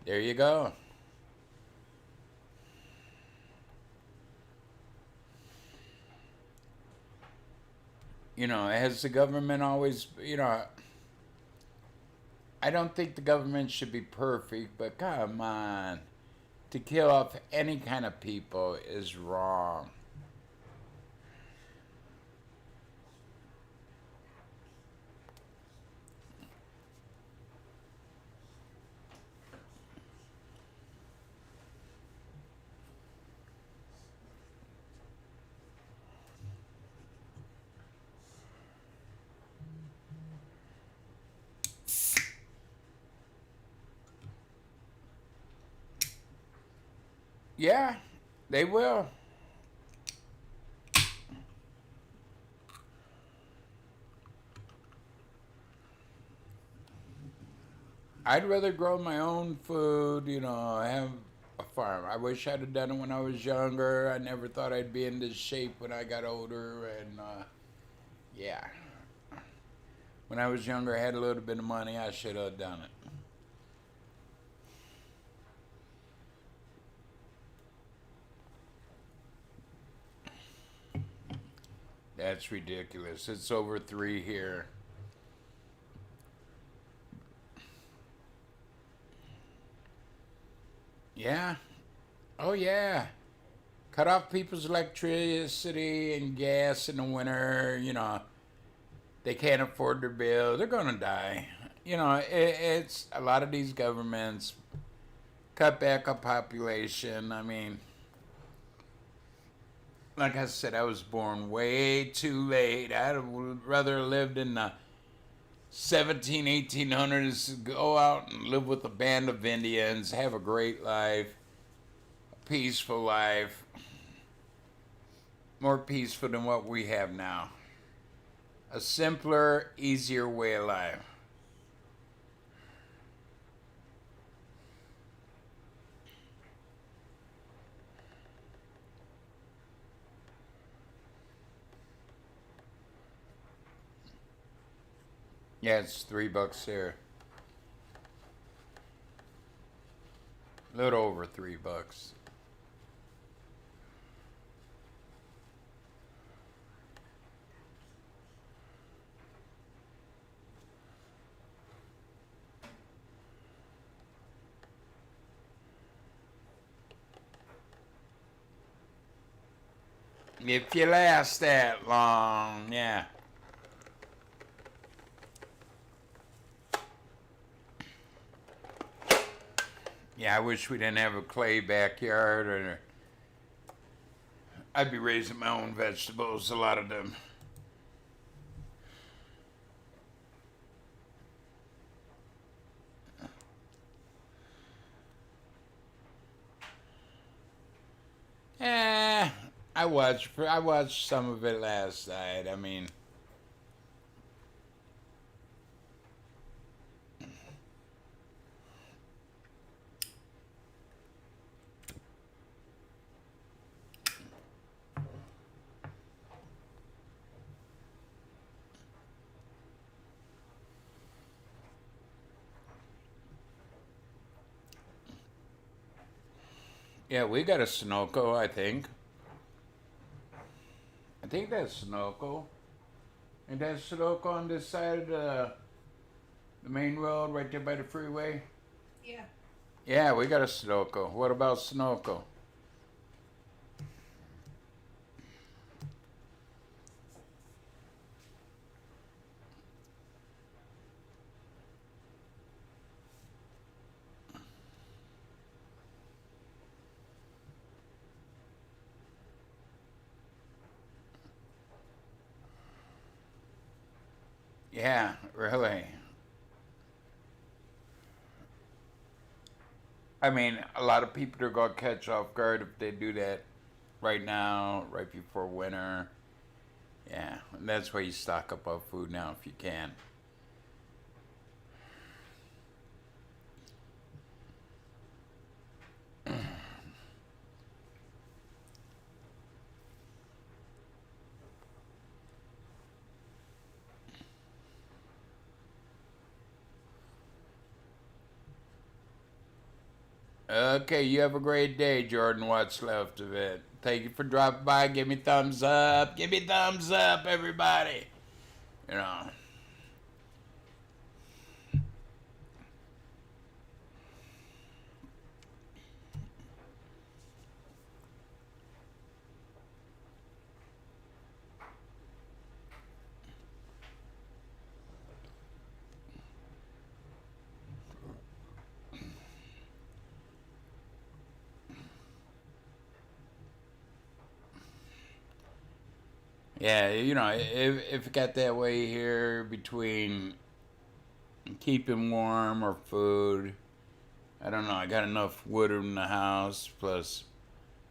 There you go. Has the government always, I don't think the government should be perfect, but come on. To kill off any kind of people is wrong. Yeah, they will. I'd rather grow my own food, have a farm. I wish I'd have done it when I was younger. I never thought I'd be in this shape when I got older, and yeah. When I was younger, I had a little bit of money. I should have done it. That's ridiculous. It's over 3 here. Yeah. Oh, yeah. Cut off people's electricity and gas in the winter. They can't afford their bill. They're going to die. It's a lot of these governments cut back on population. I mean, like I said, I was born way too late. I'd rather lived in the 1800s, go out and live with a band of Indians, have a great life, a peaceful life, more peaceful than what we have now. A simpler, easier way of life. Yeah, it's $3 here. A little over $3. If you last that long, yeah. Yeah, I wish we didn't have a clay backyard, or I'd be raising my own vegetables, a lot of them. Eh, I watched some of it last night. I mean, yeah, we got a Sunoco, I think. I think that's Sunoco. And that's Sunoco on this side of the main road, right there by the freeway. Yeah. Yeah, we got a Sunoco. What about Sunoco? Yeah, really. I mean, a lot of people are gonna catch off guard if they do that right now, right before winter. Yeah, and that's why you stock up on food now if you can. Okay, you have a great day, Jordan. What's left of it? Thank you for dropping by. Give me thumbs up. Give me thumbs up, everybody. You know. Yeah, if it got that way here between keeping warm or food, I don't know. I got enough wood in the house. Plus,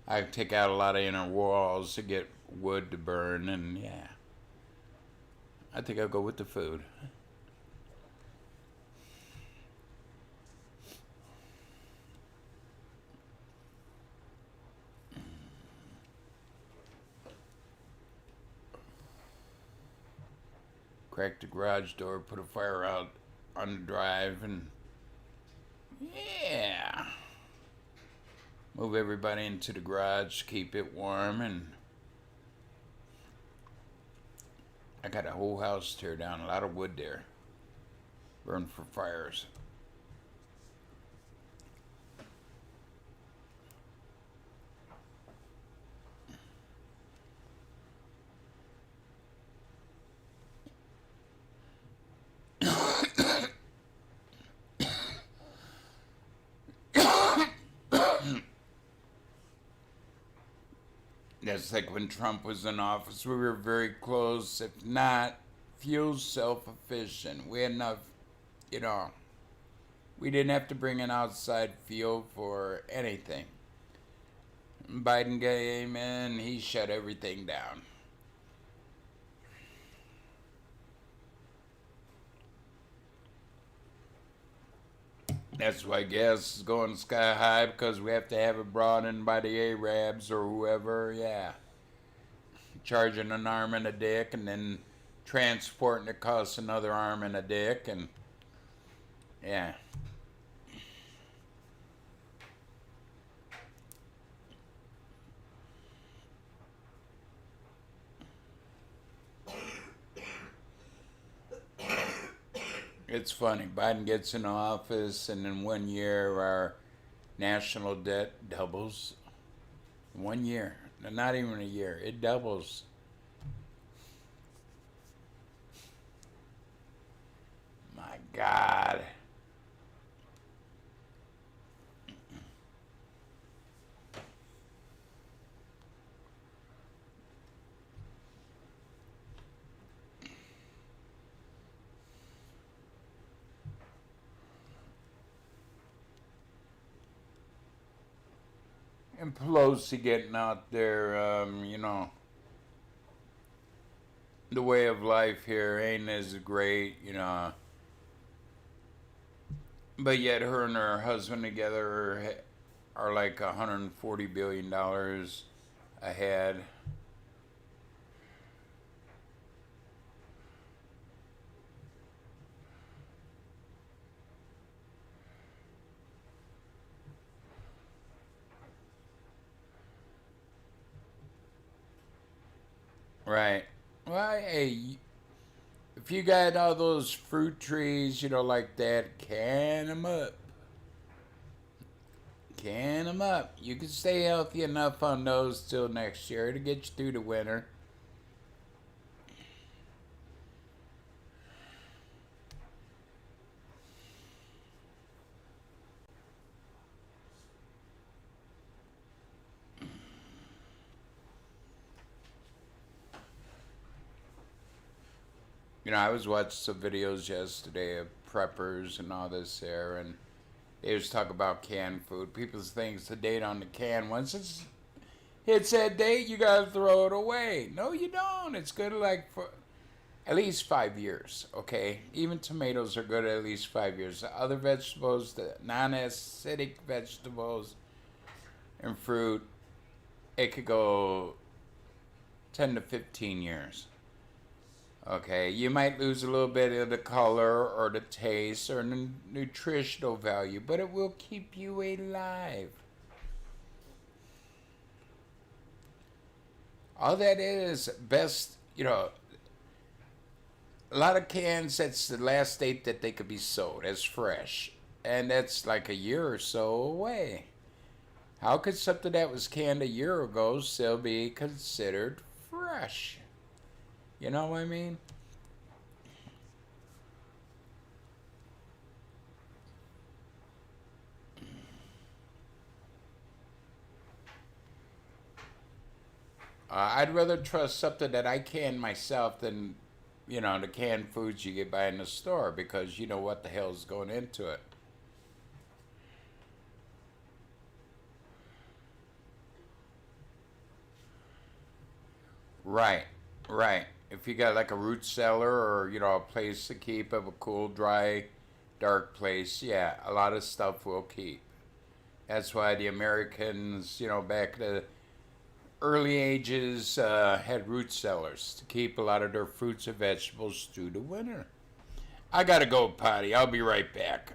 I take out a lot of inner walls to get wood to burn, and yeah, I think I'll go with the food. Crack the garage door, put a fire out on the drive, and yeah, move everybody into the garage, keep it warm, and I got a whole house tear down, a lot of wood there, burn for fires. That's like when Trump was in office. We were very close, if not fuel self-efficient. We had enough, you know, we didn't have to bring in outside fuel for anything. Biden came in, he shut everything down. That's why gas is going sky high, because we have to have it brought in by the Arabs or whoever, yeah. Charging an arm and a dick, and then transporting it costs another arm and a dick, and yeah. It's funny. Biden gets in office, and in 1 year, our national debt doubles. 1 year. Not even a year. It doubles. My God. And Pelosi getting out there, the way of life here ain't as great, But yet her and her husband together are like $140 billion ahead. Right. Well, hey, if you got all those fruit trees, like that, can them up. Can them up. You can stay healthy enough on those till next year to get you through the winter. I was watching some videos yesterday of preppers and all this there, and they was talking about canned food. People think the date on the can. Once it hits that date, you gotta throw it away. No, you don't. It's good for at least 5 years, okay? Even tomatoes are good at least 5 years. The other vegetables, the non-acidic vegetables and fruit, it could go 10 to 15 years. Okay, you might lose a little bit of the color or the taste or the nutritional value, but it will keep you alive. All that is best, a lot of cans, that's the last date that they could be sold as fresh. And that's like a year or so away. How could something that was canned a year ago still be considered fresh? You know what I mean? I'd rather trust something that I can myself than, the canned foods you get by in the store, because you know what the hell's going into it. Right, right. If you got like a root cellar or, a place to keep of a cool, dry, dark place, yeah, a lot of stuff will keep. That's why the Americans, back in the early ages, had root cellars to keep a lot of their fruits and vegetables through the winter. I gotta go potty. I'll be right back.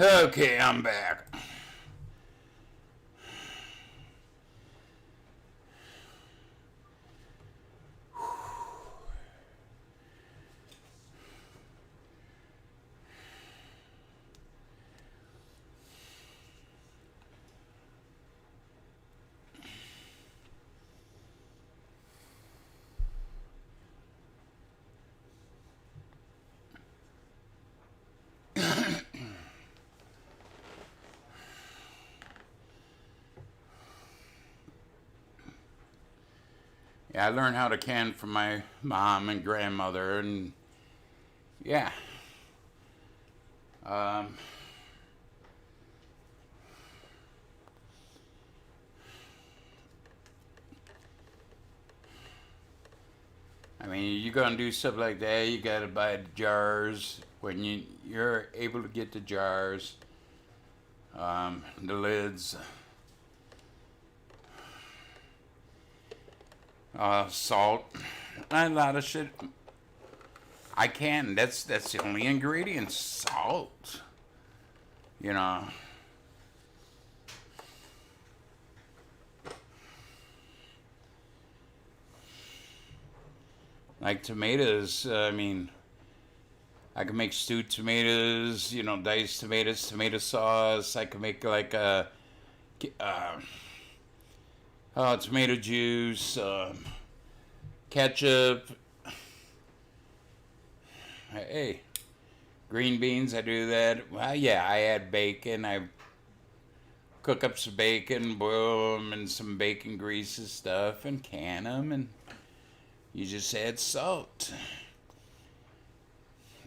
Okay, I'm back. Yeah, I learned how to can from my mom and grandmother, and yeah. Um, I mean, you're gonna do stuff like that. You gotta buy the jars when you're able to get the jars, the lids, salt, a lot of shit. I can. That's the only ingredient. Salt. You know. Like tomatoes. I mean, I can make stewed tomatoes. You know, diced tomatoes, tomato sauce. I can make like a tomato juice, ketchup. Hey, green beans. I do that. Well, yeah, I add bacon. I cook up some bacon, boil them in some bacon grease and stuff, and can them, and you just add salt.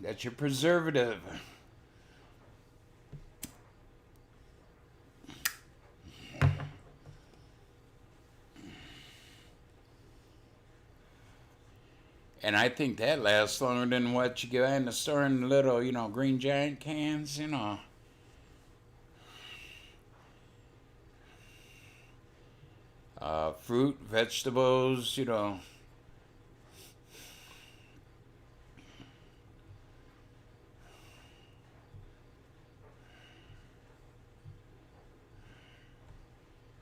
That's your preservative. And I think that lasts longer than what you get in the store in the little, Green Giant cans. Fruit, vegetables.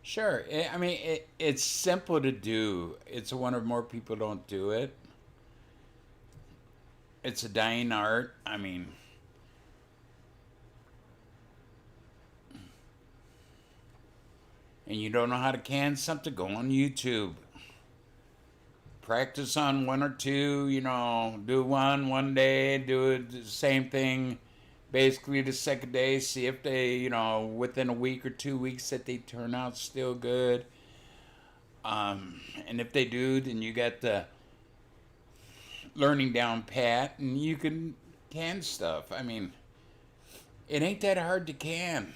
Sure. I mean, it's simple to do. It's a wonder more people don't do it. It's a dying art. I mean, and you don't know how to can something, go on YouTube. Practice on one or two, do one day, do it the same thing basically the second day, see if they, within a week or 2 weeks that they turn out still good. And if they do, then you got the learning down pat and you can stuff. I mean, it ain't that hard to can.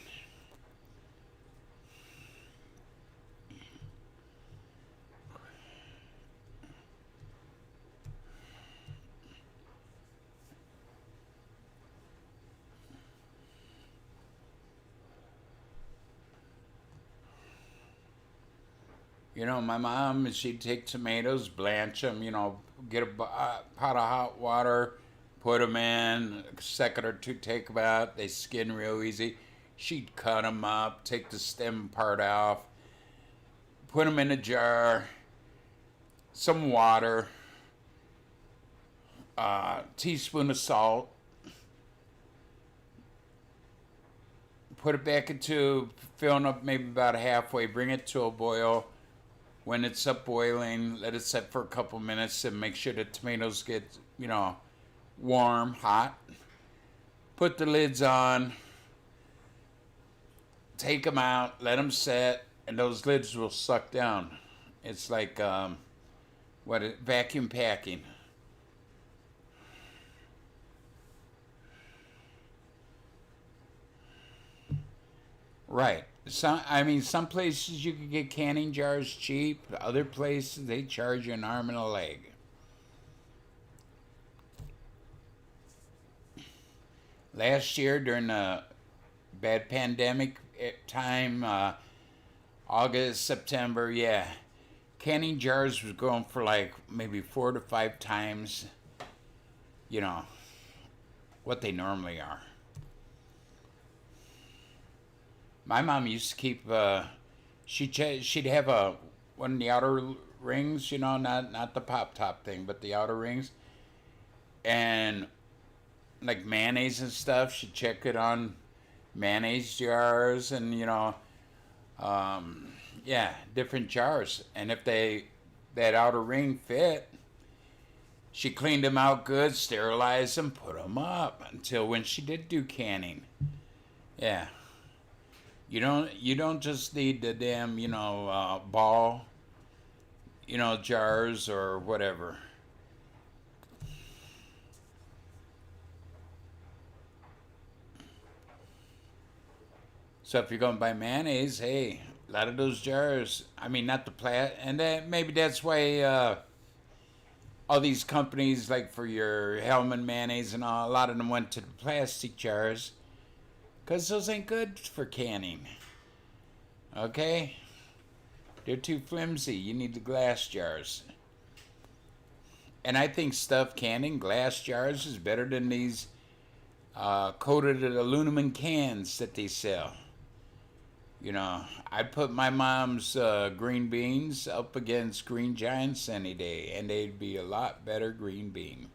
My mom, she'd take tomatoes, blanch them, get a pot of hot water, put them in, a second or two, take them out. They skin real easy. She'd cut them up, take the stem part off, put them in a jar, some water, teaspoon of salt, put it back into, filling up maybe about halfway, bring it to a boil. When it's up boiling, let it set for a couple minutes and make sure the tomatoes get, warm, hot. Put the lids on, take them out, let them set, and those lids will suck down. It's like, vacuum packing. Right. Some places you can get canning jars cheap. Other places they charge you an arm and a leg. Last year during the bad pandemic time, August, September, yeah, canning jars was going for like maybe 4 to 5 times, what they normally are. My mom used to keep. She'd have a one of the outer rings, you know, not the pop top thing, but the outer rings, and like mayonnaise and stuff. She'd check it on mayonnaise jars, and yeah, different jars. And if that outer ring fit, she cleaned them out good, sterilized them, put them up until when she did do canning. Yeah. You don't just need the damn ball jars or whatever. So if you're going to buy mayonnaise, hey, a lot of those jars. I mean, not the and maybe that's why all these companies, like for your Hellman mayonnaise and all, a lot of them went to the plastic jars, because those ain't good for canning. Okay? They're too flimsy. You need the glass jars. And I think stuff canned in glass jars is better than these coated aluminum cans that they sell. I put my mom's green beans up against Green Giants any day, and they'd be a lot better green bean.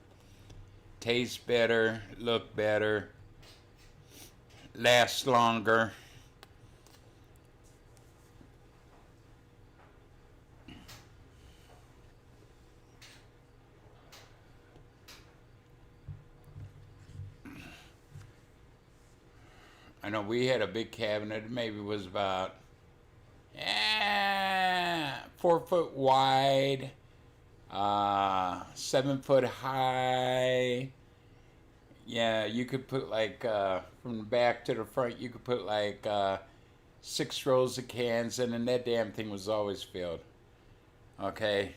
Taste better, look better, last longer. I know we had a big cabinet, maybe it was about 4 foot wide, 7 foot high. Yeah, you could put like from the back to the front, you could put like 6 rows of cans in, and that damn thing was always filled. Okay.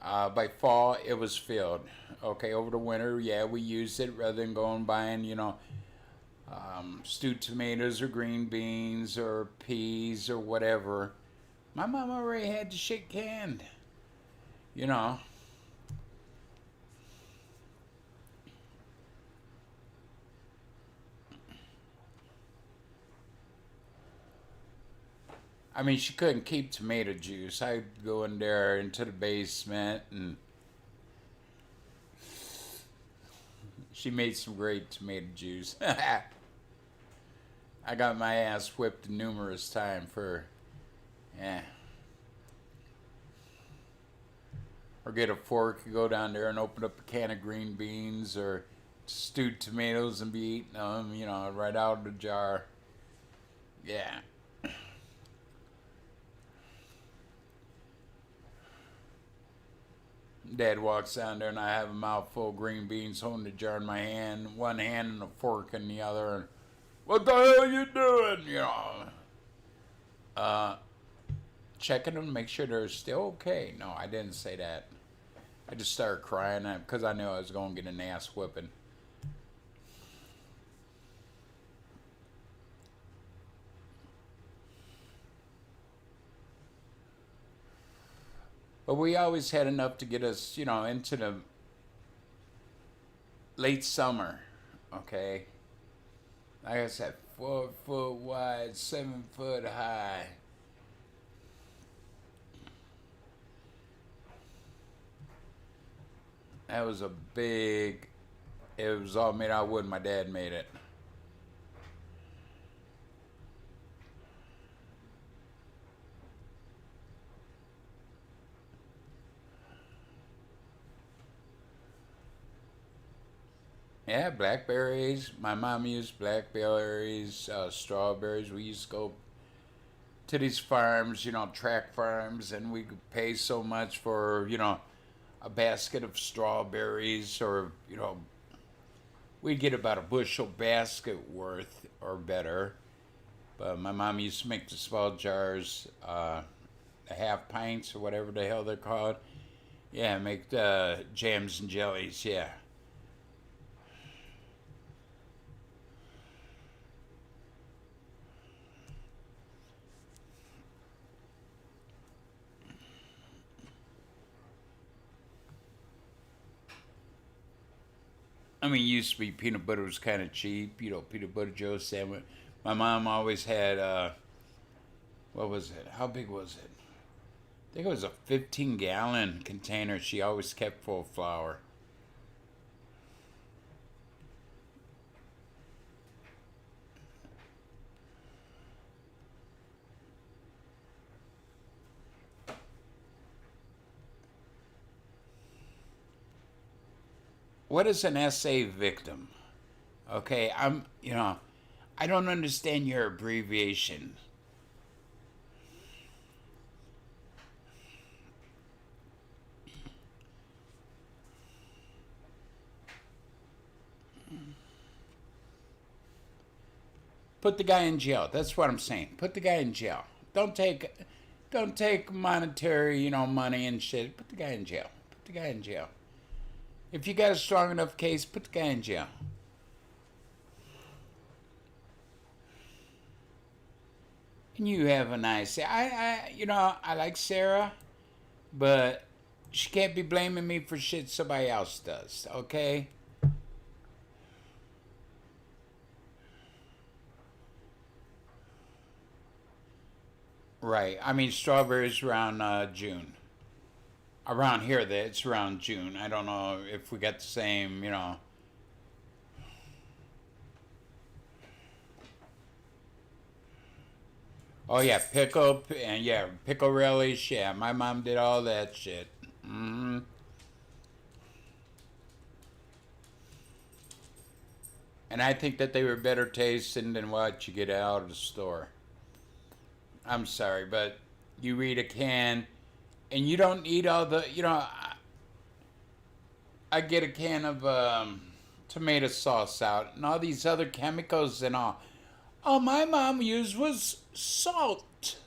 By fall, it was filled. Okay, over the winter, yeah, we used it rather than going buying, stewed tomatoes or green beans or peas or whatever. My mom already had the shit canned. I mean, she couldn't keep tomato juice. I'd go in there into the basement, and she made some great tomato juice. I got my ass whipped numerous times for, yeah. Or get a fork, go down there and open up a can of green beans or stewed tomatoes and be eating them, right out of the jar. Yeah. Dad walks down there and I have a mouthful of green beans, holding the jar in my hand, one hand and a fork in the other. And, what the hell are you doing? Checking them, make sure they're still okay. No, I didn't say that. I just started crying because I knew I was going to get an ass whipping. But we always had enough to get us, into the late summer, okay? Like I said, 4 foot wide, 7 foot high. That was it was all made out of wood. My dad made it. Yeah, blackberries. My mom used blackberries, strawberries. We used to go to these farms, track farms, and we could pay so much for, a basket of strawberries, or, we'd get about a bushel basket worth or better. But my mom used to make the small jars, the half pints or whatever the hell they're called. Yeah, make the jams and jellies, yeah. I mean, used to be peanut butter was kind of cheap, peanut butter Joe sandwich. My mom always had, what was it? How big was it? I think it was a 15-gallon container she always kept full of flour. What is an SA victim? Okay, I don't understand your abbreviation. Put the guy in jail. That's what I'm saying. Put the guy in jail. Don't take monetary, money and shit. Put the guy in jail. Put the guy in jail. If you got a strong enough case, put the guy in jail. And you have a nice. I like Sarah, but she can't be blaming me for shit somebody else does. Okay. Right. I mean, strawberries around June. Around here, it's around June. I don't know if we got the same. Oh yeah, pickle relish. Yeah, my mom did all that shit. Hmm. And I think that they were better tasting than what you get out of the store. I'm sorry, but you read a can, and you don't need all the. I get a can of tomato sauce out, and all these other chemicals and all. All my mom used was salt.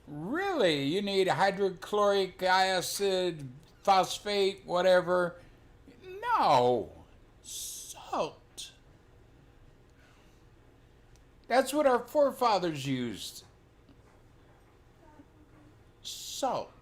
Really? You need hydrochloric acid, phosphate, whatever. No. Salt. That's what our forefathers used. Salt.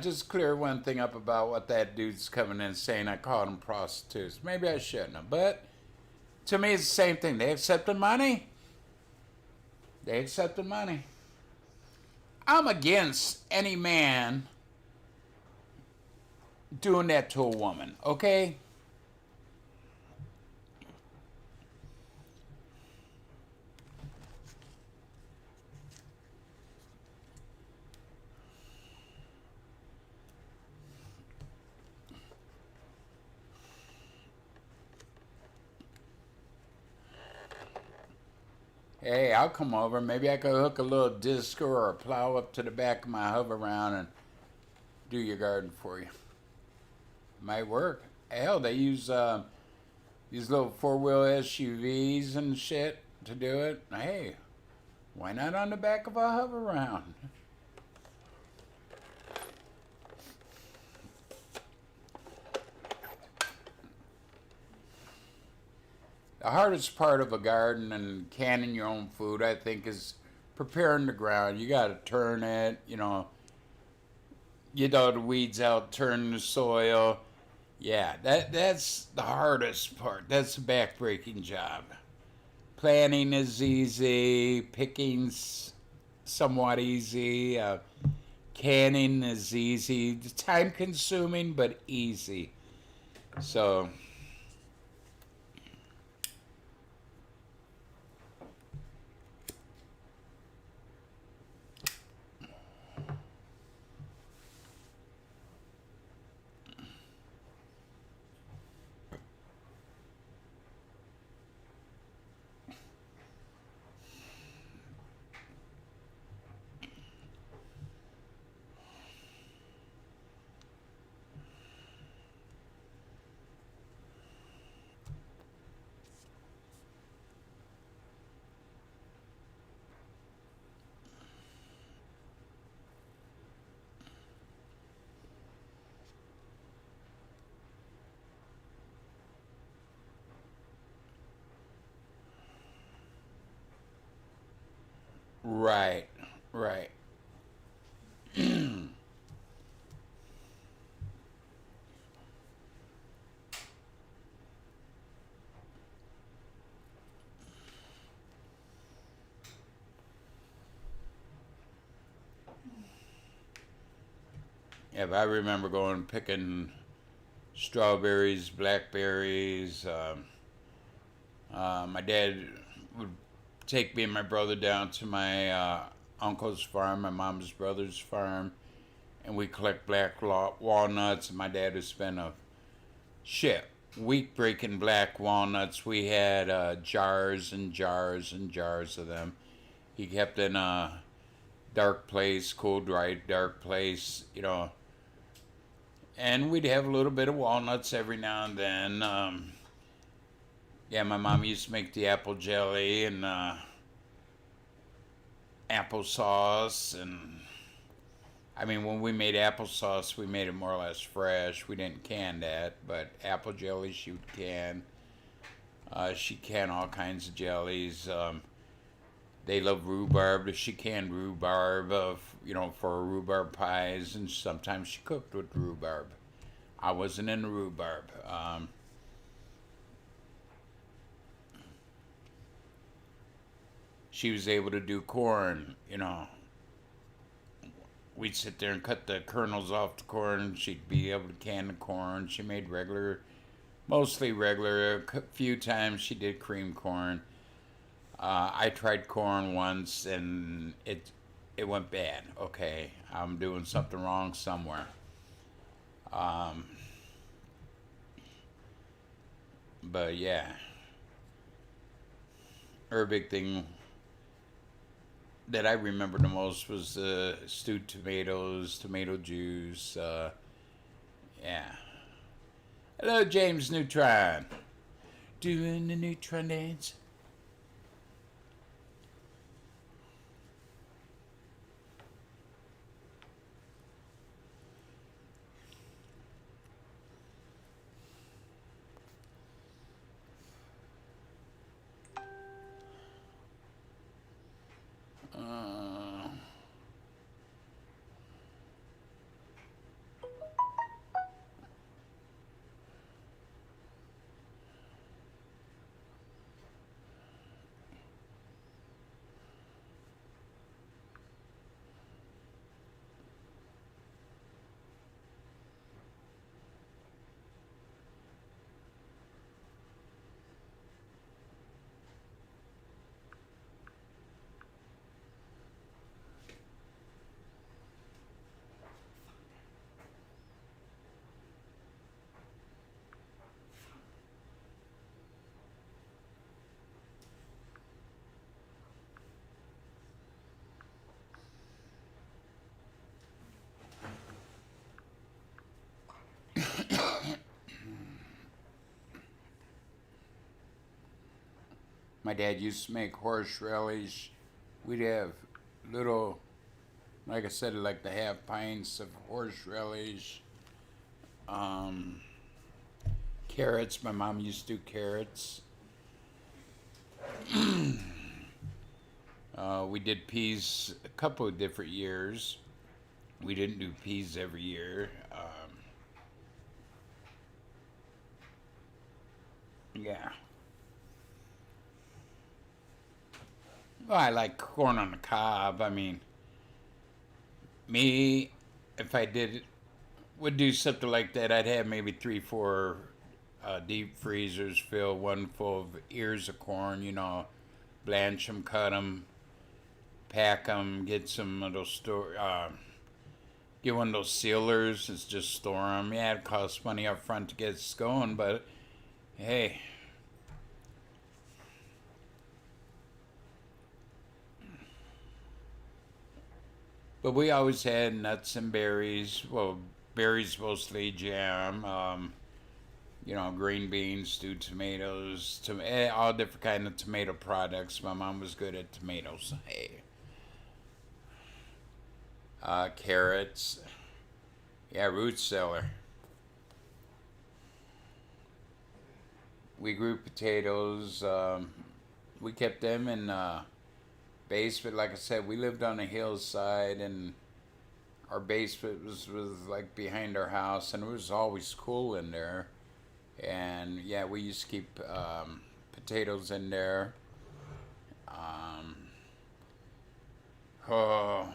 Just clear one thing up about what that dude's coming in saying I called them prostitutes. Maybe I shouldn't have, but to me it's the same thing. They accepted money. They accepted money. I'm against any man doing that to a woman, okay? Hey, I'll come over. Maybe I could hook a little disc or a plow up to the back of my hover round and do your garden for you. Might work. Hell, they use these little four-wheel SUVs and shit to do it. Hey, why not on the back of a hover round? The hardest part of a garden and canning your own food, I think, is preparing the ground. You got to turn it, get all the weeds out, turn the soil. Yeah, that's the hardest part. That's a backbreaking job. Planting is easy, picking's somewhat easy, canning is easy. Time consuming, but easy. So. Right, right. Yeah, but I remember going picking strawberries, blackberries. My dad would take me and my brother down to my uncle's farm, my mom's brother's farm, and we collect walnuts. And my dad would spend a week breaking black walnuts. We had jars and jars and jars of them. He kept in a dark place, cool, dry, dark place, and we'd have a little bit of walnuts every now and then. Yeah, my mom used to make the apple jelly and applesauce, and I mean, when we made applesauce, we made it more or less fresh. We didn't can that, but apple jelly she would can. She canned all kinds of jellies. They love rhubarb. She canned rhubarb, for rhubarb pies, and sometimes she cooked with rhubarb. I wasn't into rhubarb. She was able to do corn. We'd sit there and cut the kernels off the corn. She'd be able to can the corn. She made mostly regular. A few times she did cream corn. I tried corn once and it went bad. Okay, I'm doing something wrong somewhere. But yeah, her big thing that I remember the most was stewed tomatoes, tomato juice. Yeah. Hello, James Neutron. Doing the Neutron dance. My dad used to make horseradish. We'd have little, like I said, like the half pints of horseradish. Um, Carrots. My mom used to do carrots. We did peas a couple of different years. We didn't do peas every year. Yeah. Well, I like corn on the cob. I mean, me, if I would do something like that, I'd have maybe 3, 4 deep freezers filled, one full of ears of corn. Blanch them, cut them, pack them, get some of those get one of those sealers and just store them. Yeah, it costs money up front to get us going, but hey. But we always had nuts and berries. Well, berries mostly, jam. Green beans, stewed tomatoes, all different kind of tomato products. My mom was good at tomatoes. Hey. Carrots. Yeah, root cellar. We grew potatoes. We kept them in basement, like I said, we lived on a hillside, and our basement was like behind our house, and it was always cool in there. And yeah, we used to keep potatoes in there. Um, oh,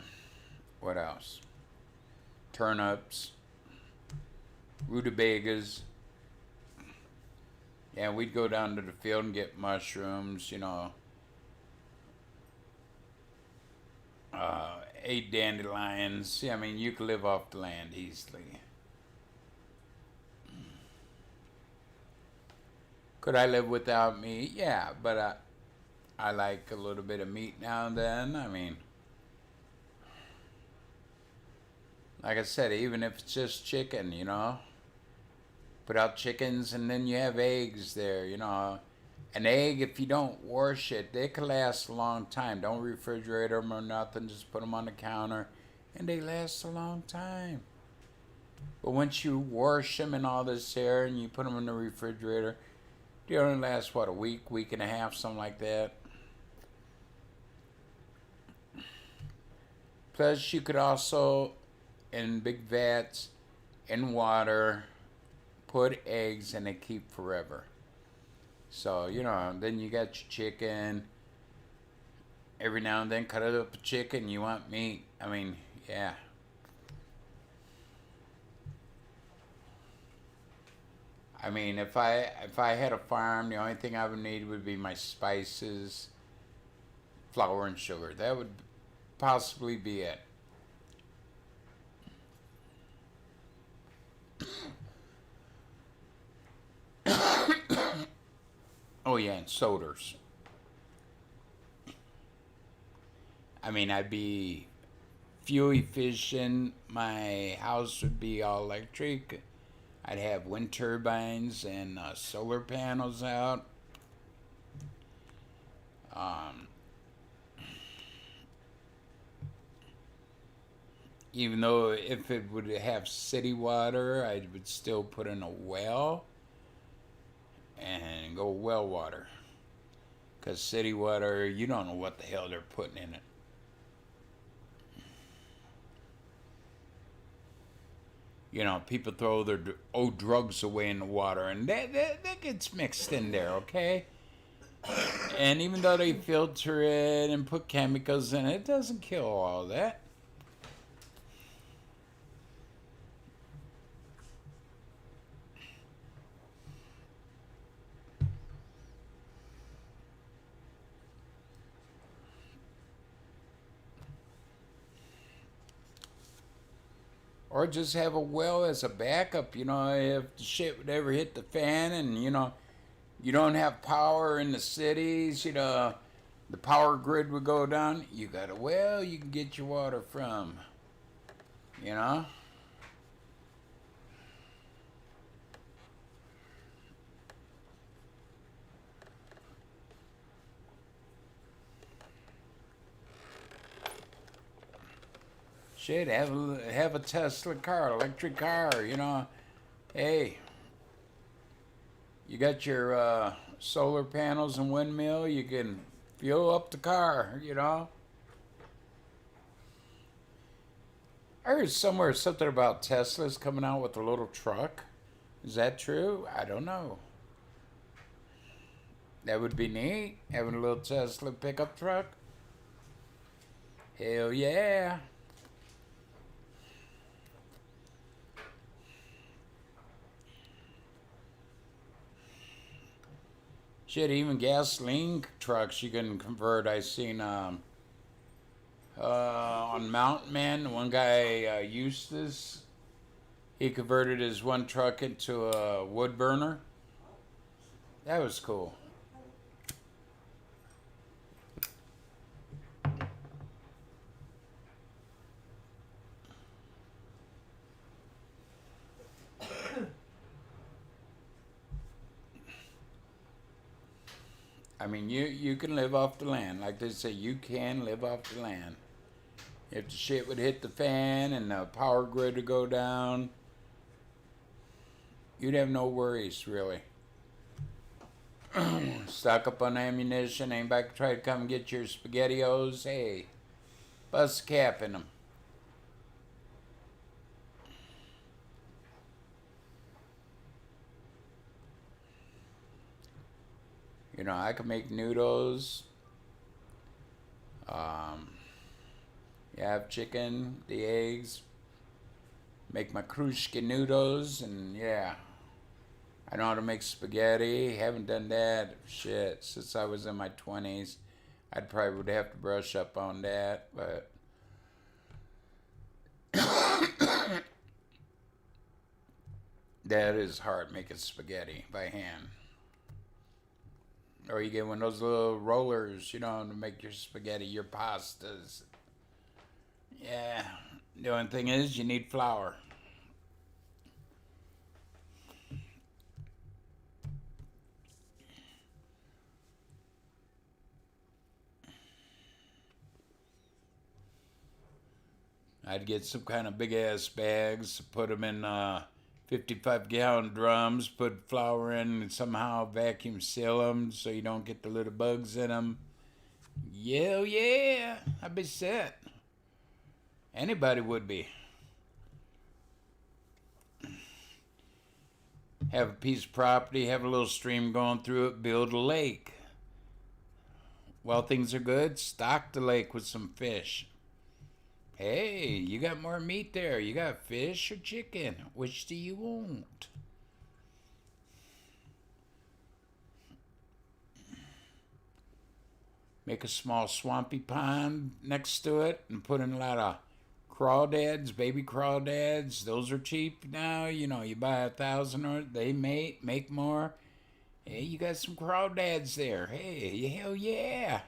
what else? Turnips, rutabagas. Yeah, we'd go down to the field and get mushrooms, ate dandelions. Yeah, I mean, you could live off the land easily. Could I live without meat? Yeah, but I like a little bit of meat now and then. I mean, like I said, even if it's just chicken, put out chickens and then you have eggs there. An egg, if you don't wash it, they can last a long time. Don't refrigerate them or nothing. Just put them on the counter and they last a long time. But once you wash them and all this here and you put them in the refrigerator, they only last, what, a week, week and a half, something like that. Plus, you could also, in big vats, in water, put eggs and they keep forever. So, then you got your chicken. Every now and then, cut it up a chicken. You want meat. I mean, yeah. I mean, if I had a farm, the only thing I would need would be my spices, flour, and sugar. That would possibly be it. Oh yeah, and sodas. I mean, I'd be fuel efficient. My house would be all electric. I'd have wind turbines and solar panels out. Even though if it would have city water, I would still put in a well and go well water. Because city water, you don't know what the hell they're putting in it. People throw their drugs away in the water, and that gets mixed in there, okay? And even though they filter it and put chemicals in it, it doesn't kill all that. Or just have a well as a backup, if the shit would ever hit the fan and, you don't have power in the cities, the power grid would go down. You got a well you can get your water from, Shit, have a Tesla car, electric car, Hey, you got your solar panels and windmill, you can fuel up the car, I heard somewhere something about Teslas coming out with a little truck. Is that true? I don't know. That would be neat, having a little Tesla pickup truck. Hell yeah. Shit, even gasoline trucks you can convert. I seen on Mountain Man, one guy, Eustace, he converted his one truck into a wood burner. That was cool. I mean, you can live off the land. Like they say, you can live off the land. If the shit would hit the fan and the power grid would go down, you'd have no worries, really. Stock up on ammunition. Anybody try to come get your SpaghettiOs? Hey, bust a cap in them. You know, I can make noodles. You have chicken, the eggs. Make my Krushka noodles, and yeah. I know how to make spaghetti. Haven't done that shit since I was in my 20s. I'd probably would have to brush up on that, but that is hard making spaghetti by hand. Or you get one of those little rollers, you know, to make your spaghetti, your pastas. Yeah. The only thing is you need flour. I'd get some kind of big ass bags, put them in 55-gallon drums, put flour in, and somehow vacuum seal them so you don't get the little bugs in them. Yeah, I'd be set. Anybody would be. Have a piece of property, have a little stream going through it, build a lake. While things are good, stock the lake with some fish. Hey, you got more meat there. You got fish or chicken? Which do you want? Make a small swampy pond next to it and put in a lot of crawdads, baby crawdads. Those are cheap now. You know, you buy 1,000 or they make more. Hey, you got some crawdads there. Hey, hell yeah.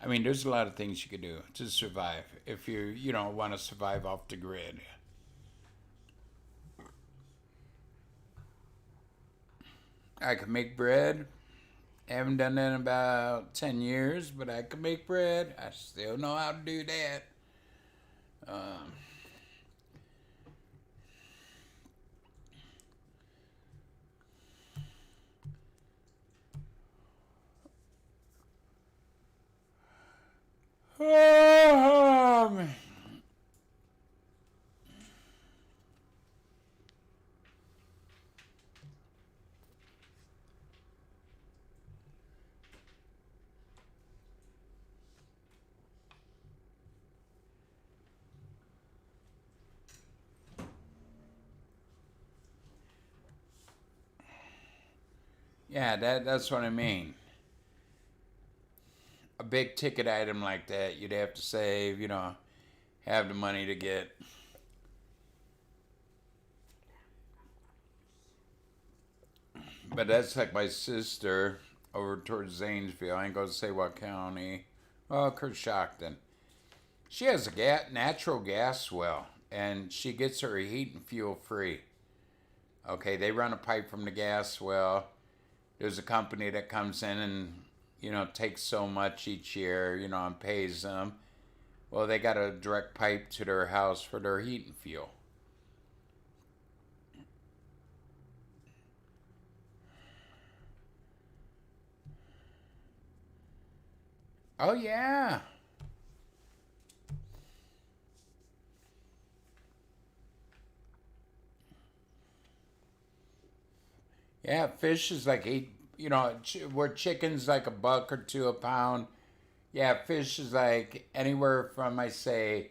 I mean, there's a lot of things you could do to survive if you know, want to survive off the grid. I can make bread. Haven't done that in about 10 years, but I can make bread. I still know how to do that. Man. Yeah, that's what I mean. A big ticket item like that, you'd have to save, you know, have the money to get. But that's like my sister over towards Zanesville. I ain't gonna say what county. Well, Coshocton. She has a natural gas well, and she gets her heat and fuel free. Okay, they run a pipe from the gas well. There's a company that comes in and, you know, takes so much each year, you know, and pays them. Well, they got a direct pipe to their house for their heat and fuel. Oh, yeah. Yeah, fish is like you know, where chicken's like $1 or $2 a pound. Yeah, fish is like anywhere from, I say,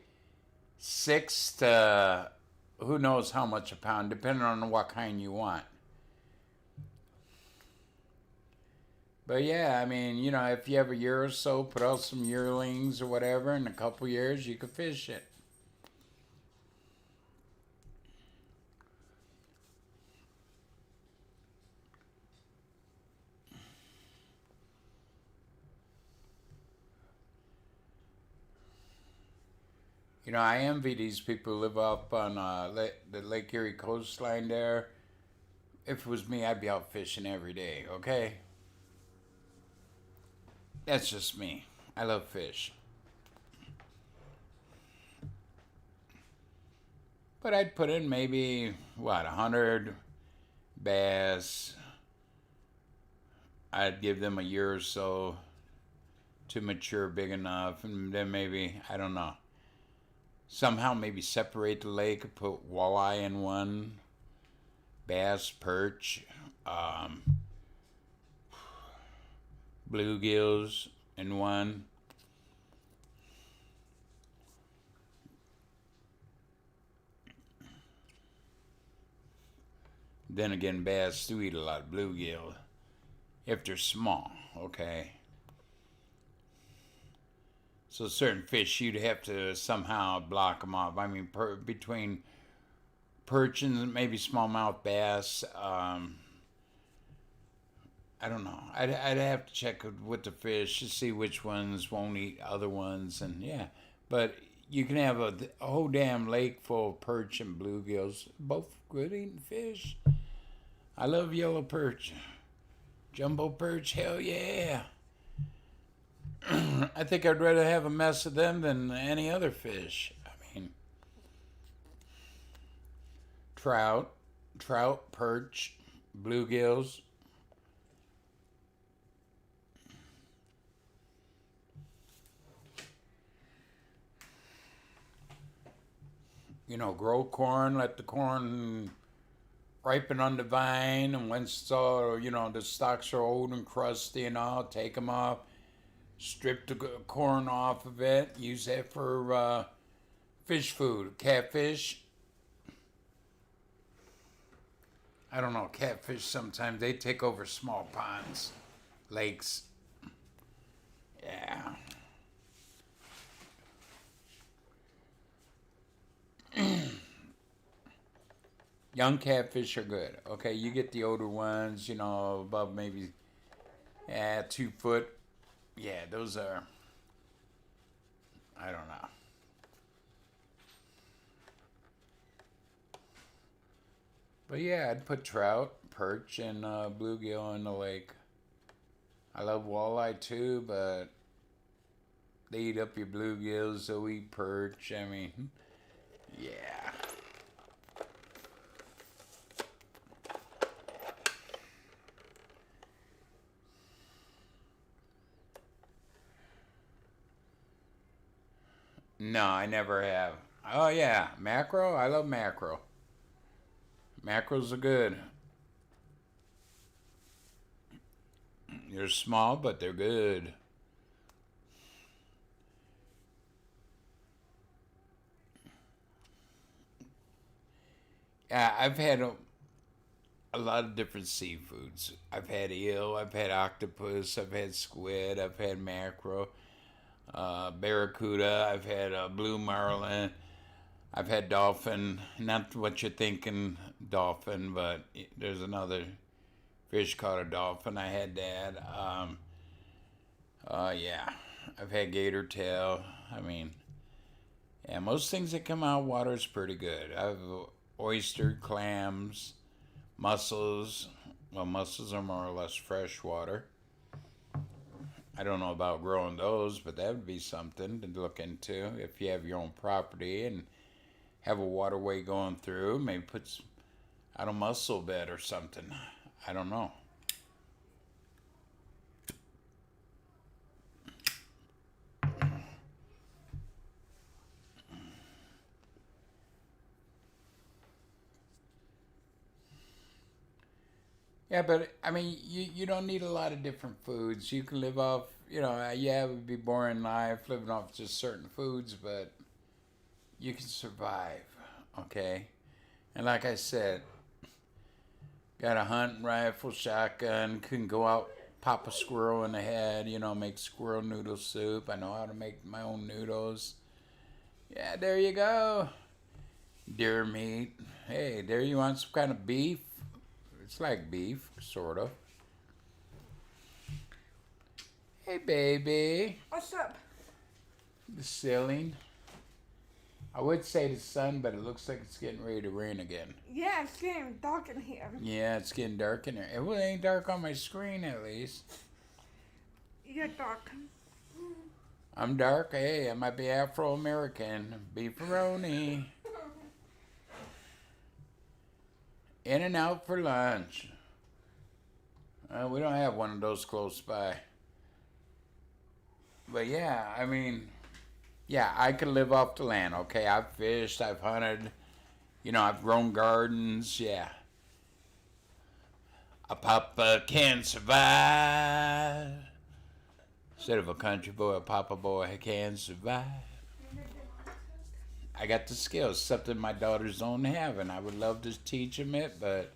6 to who knows how much a pound, depending on what kind you want. But yeah, I mean, you know, if you have a year or so, put out some yearlings or whatever, in a couple years, you could fish it. You know, I envy these people who live up on the Lake Erie coastline there. If it was me, I'd be out fishing every day, okay? That's just me. I love fish. But I'd put in maybe, what, 100 bass. I'd give them a year or so to mature big enough, and then maybe, I don't know, somehow maybe separate the lake, put walleye in one, bass, perch, bluegills in one. Then again, bass do eat a lot of bluegill if they're small, okay? So certain fish, you'd have to somehow block them off. I mean, between perch and maybe smallmouth bass, I don't know. I'd have to check with the fish to see which ones won't eat other ones, and yeah. But you can have a whole damn lake full of perch and bluegills, both good eating fish. I love yellow perch. Jumbo perch, hell yeah. I think I'd rather have a mess of them than any other fish. I mean, trout, perch, bluegills. You know, grow corn, let the corn ripen on the vine, and once it's all, you know, the stalks are old and crusty and all, take them off, strip the corn off of it, use that for fish food, catfish. I don't know, catfish sometimes, they take over small ponds, lakes. Yeah. Young catfish are good. Okay, you get the older ones, you know, above maybe 2 foot. Yeah, those are, I don't know. But yeah, I'd put trout, perch, and bluegill in the lake. I love walleye too, but they eat up your bluegills, they'll eat perch. I mean, yeah. No, I never have. Oh yeah, mackerel. I love mackerel. Mackerels are good. They're small, but they're good. Yeah, I've had a lot of different seafoods. I've had eel, I've had octopus, I've had squid, I've had mackerel, barracuda, I've had blue marlin, I've had dolphin. Not what you're thinking, dolphin, but there's another fish called a dolphin. I had that. Yeah, I've had gator tail. I mean, yeah, most things that come out of water is pretty good. I've oyster, clams, mussels. Well, mussels are more or less fresh water. I don't know about growing those, but that would be something to look into if you have your own property and have a waterway going through. Maybe put out a mussel bed or something. I don't know. Yeah, but I mean, you don't need a lot of different foods. You can live off, you know, yeah, it would be boring life living off just certain foods, but you can survive, okay? And like I said, got a hunting rifle, shotgun, can go out, pop a squirrel in the head, you know, make squirrel noodle soup. I know how to make my own noodles. Yeah, there you go. Deer meat. Hey, there you want some kind of beef? It's like beef, sort of. Hey, baby. What's up? The ceiling. I would say the sun, but it looks like it's getting ready to rain again. Yeah, it's getting dark in here. Yeah, it's getting dark in here. It ain't dark on my screen, at least. You're dark. I'm dark. Hey, I might be Afro-American. Beefaroni. In and out for lunch. We don't have one of those close by. But yeah, I mean, yeah, I could live off the land, okay? I've fished, I've hunted, I've grown gardens, yeah. A papa can survive. Instead of a country boy, a papa boy can survive. I got the skills, something my daughters don't have, and I would love to teach them it, but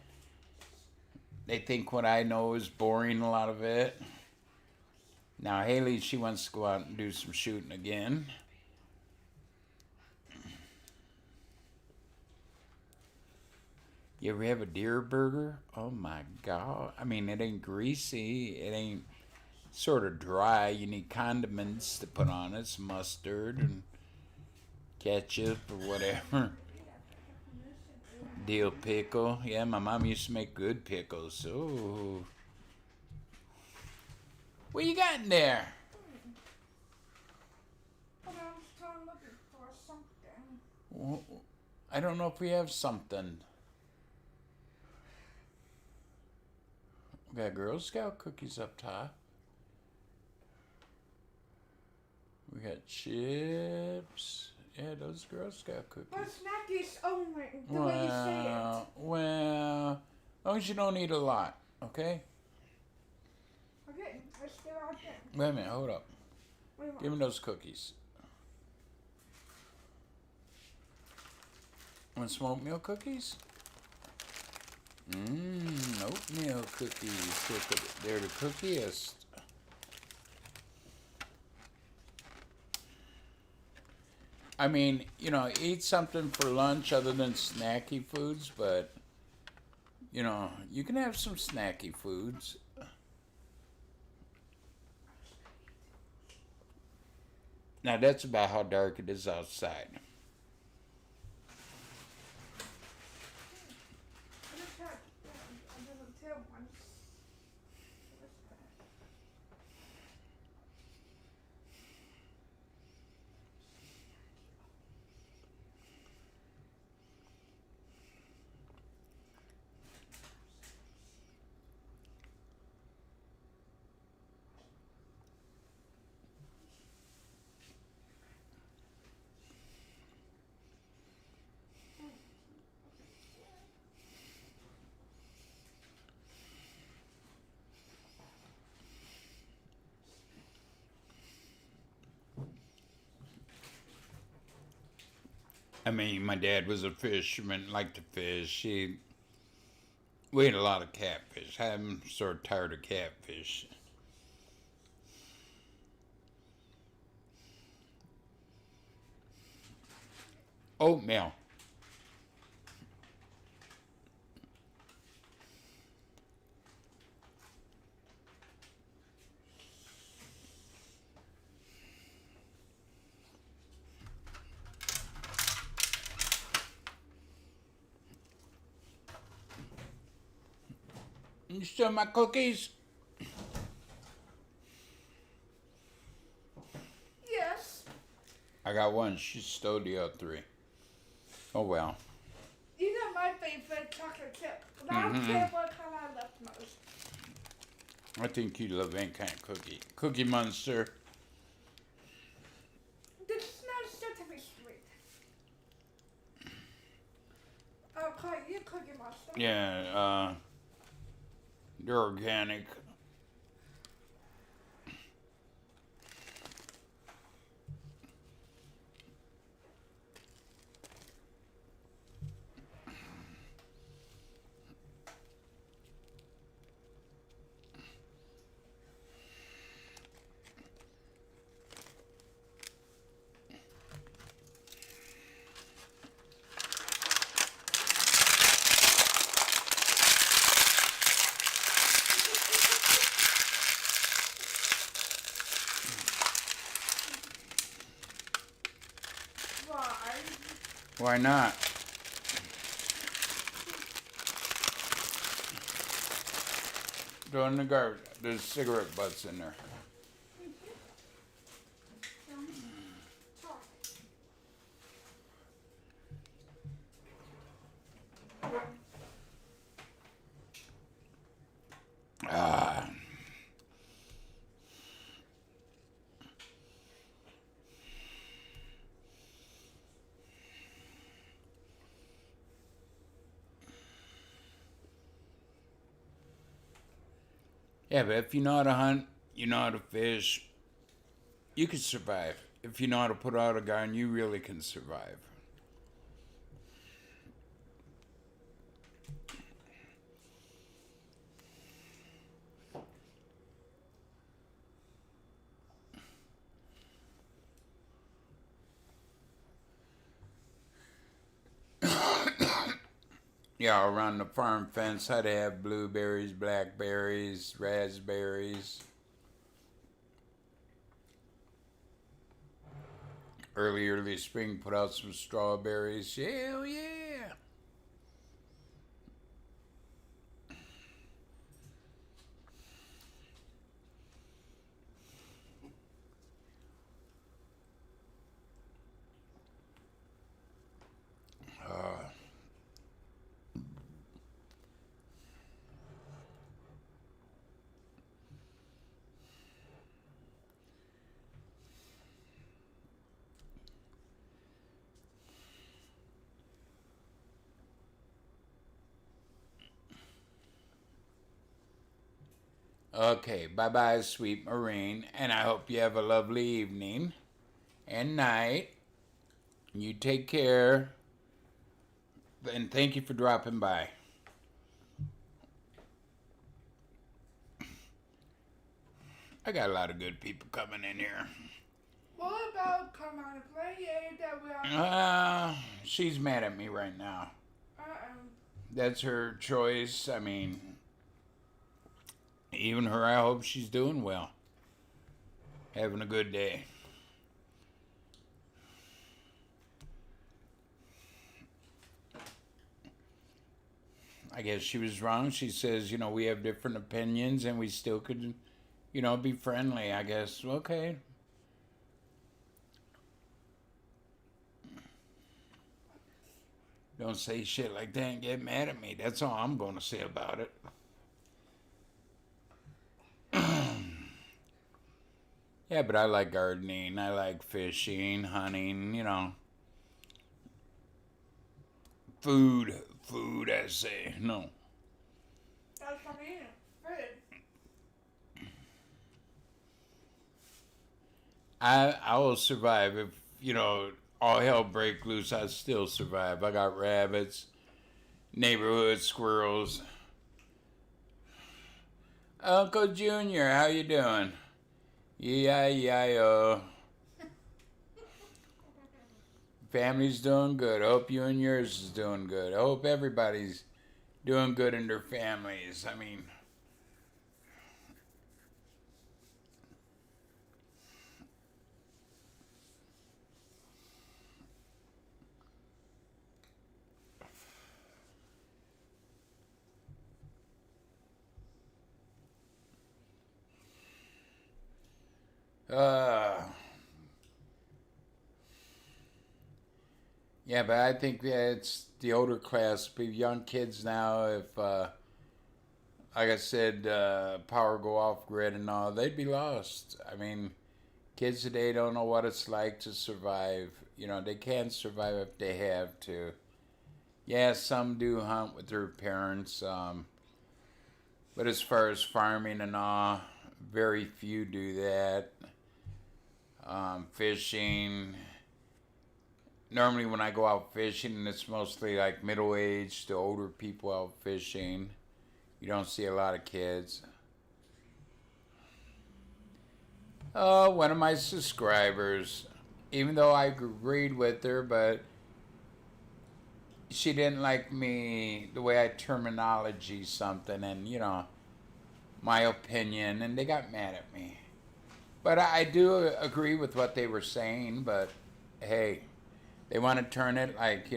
they think what I know is boring, a lot of it. Now, Haley, she wants to go out and do some shooting again. You ever have a deer burger? Oh my God. I mean, it ain't greasy. It ain't sort of dry. You need condiments to put on it, some mustard and ketchup or whatever. Dill pickle. Yeah, my mom used to make good pickles. Ooh. What you got in there? But I'm still looking for something. I don't know if we have something. We got Girl Scout cookies up top. We got chips. Yeah, those Girl Scout cookies. But snackies only, the way you say it. Well, as long as you don't eat a lot, okay? Okay, let's get out there. Wait a minute, hold up. Wait, Give me those cookies. Want some oatmeal cookies? Oatmeal cookies. They're the cookiest. I mean, eat something for lunch other than snacky foods, but, you can have some snacky foods. Now, that's about how dark it is outside. I just had a little tail one. What's that? I mean, my dad was a fisherman, liked to fish. We ate a lot of catfish. I'm sort of tired of catfish. Oatmeal. You still my cookies? Yes. I got one. She stole the other three. Oh well. You know my favorite chocolate chip. But I don't care what kind I left most. I think you love any kind of cookie. Cookie Monster. This is not supposed to be sweet. I'll call you Cookie Monster. Yeah, they're organic. Why? Why not? Throw in the garbage. There's cigarette butts in there. Talk. Ah. Yeah, but if you know how to hunt, you know how to fish, you can survive. If you know how to put out a gun, you really can survive. Yeah, around the farm fence, I'd have blueberries, blackberries, raspberries. Early spring, put out some strawberries. Hell yeah. Okay, bye bye, sweet Marine, and I hope you have a lovely evening and night. You take care, and thank you for dropping by. I got a lot of good people coming in here. What about come on and play? Yeah, that we are. She's mad at me right now. Uh-oh. That's her choice. I mean, even her, I hope she's doing well. Having a good day. I guess she was wrong. She says, we have different opinions and we still could, be friendly. I guess, okay. Don't say shit like that and get mad at me. That's all I'm going to say about it. Yeah, but I like gardening. I like fishing, hunting, Food, I say. No. That's what I mean. Food. I will survive if, all hell break loose. I still survive. I got rabbits, neighborhood squirrels. Uncle Junior, how you doing? Yeah. Family's doing good. I hope you and yours is doing good. I hope everybody's doing good in their families. I mean, yeah, but I think that it's the older class, young kids now. If, like I said, power go off grid and all, they'd be lost. I mean, kids today don't know what it's like to survive. They can't survive if they have to. Yeah, some do hunt with their parents, but as far as farming and all, very few do that. Fishing. Normally, when I go out fishing, it's mostly like middle-aged to older people out fishing. You don't see a lot of kids. One of my subscribers, even though I agreed with her, but she didn't like me the way I terminology something and, my opinion, and they got mad at me. But I do agree with what they were saying, but hey, they want to turn it like,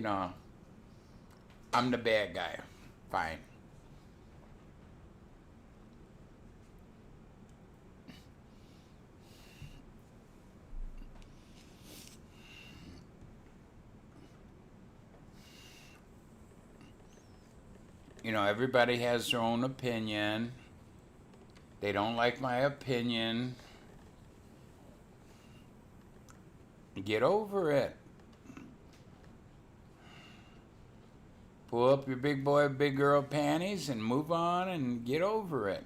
I'm the bad guy. Fine. Everybody has their own opinion. They don't like my opinion. Get over it. Pull up your big boy, big girl panties and move on and get over it.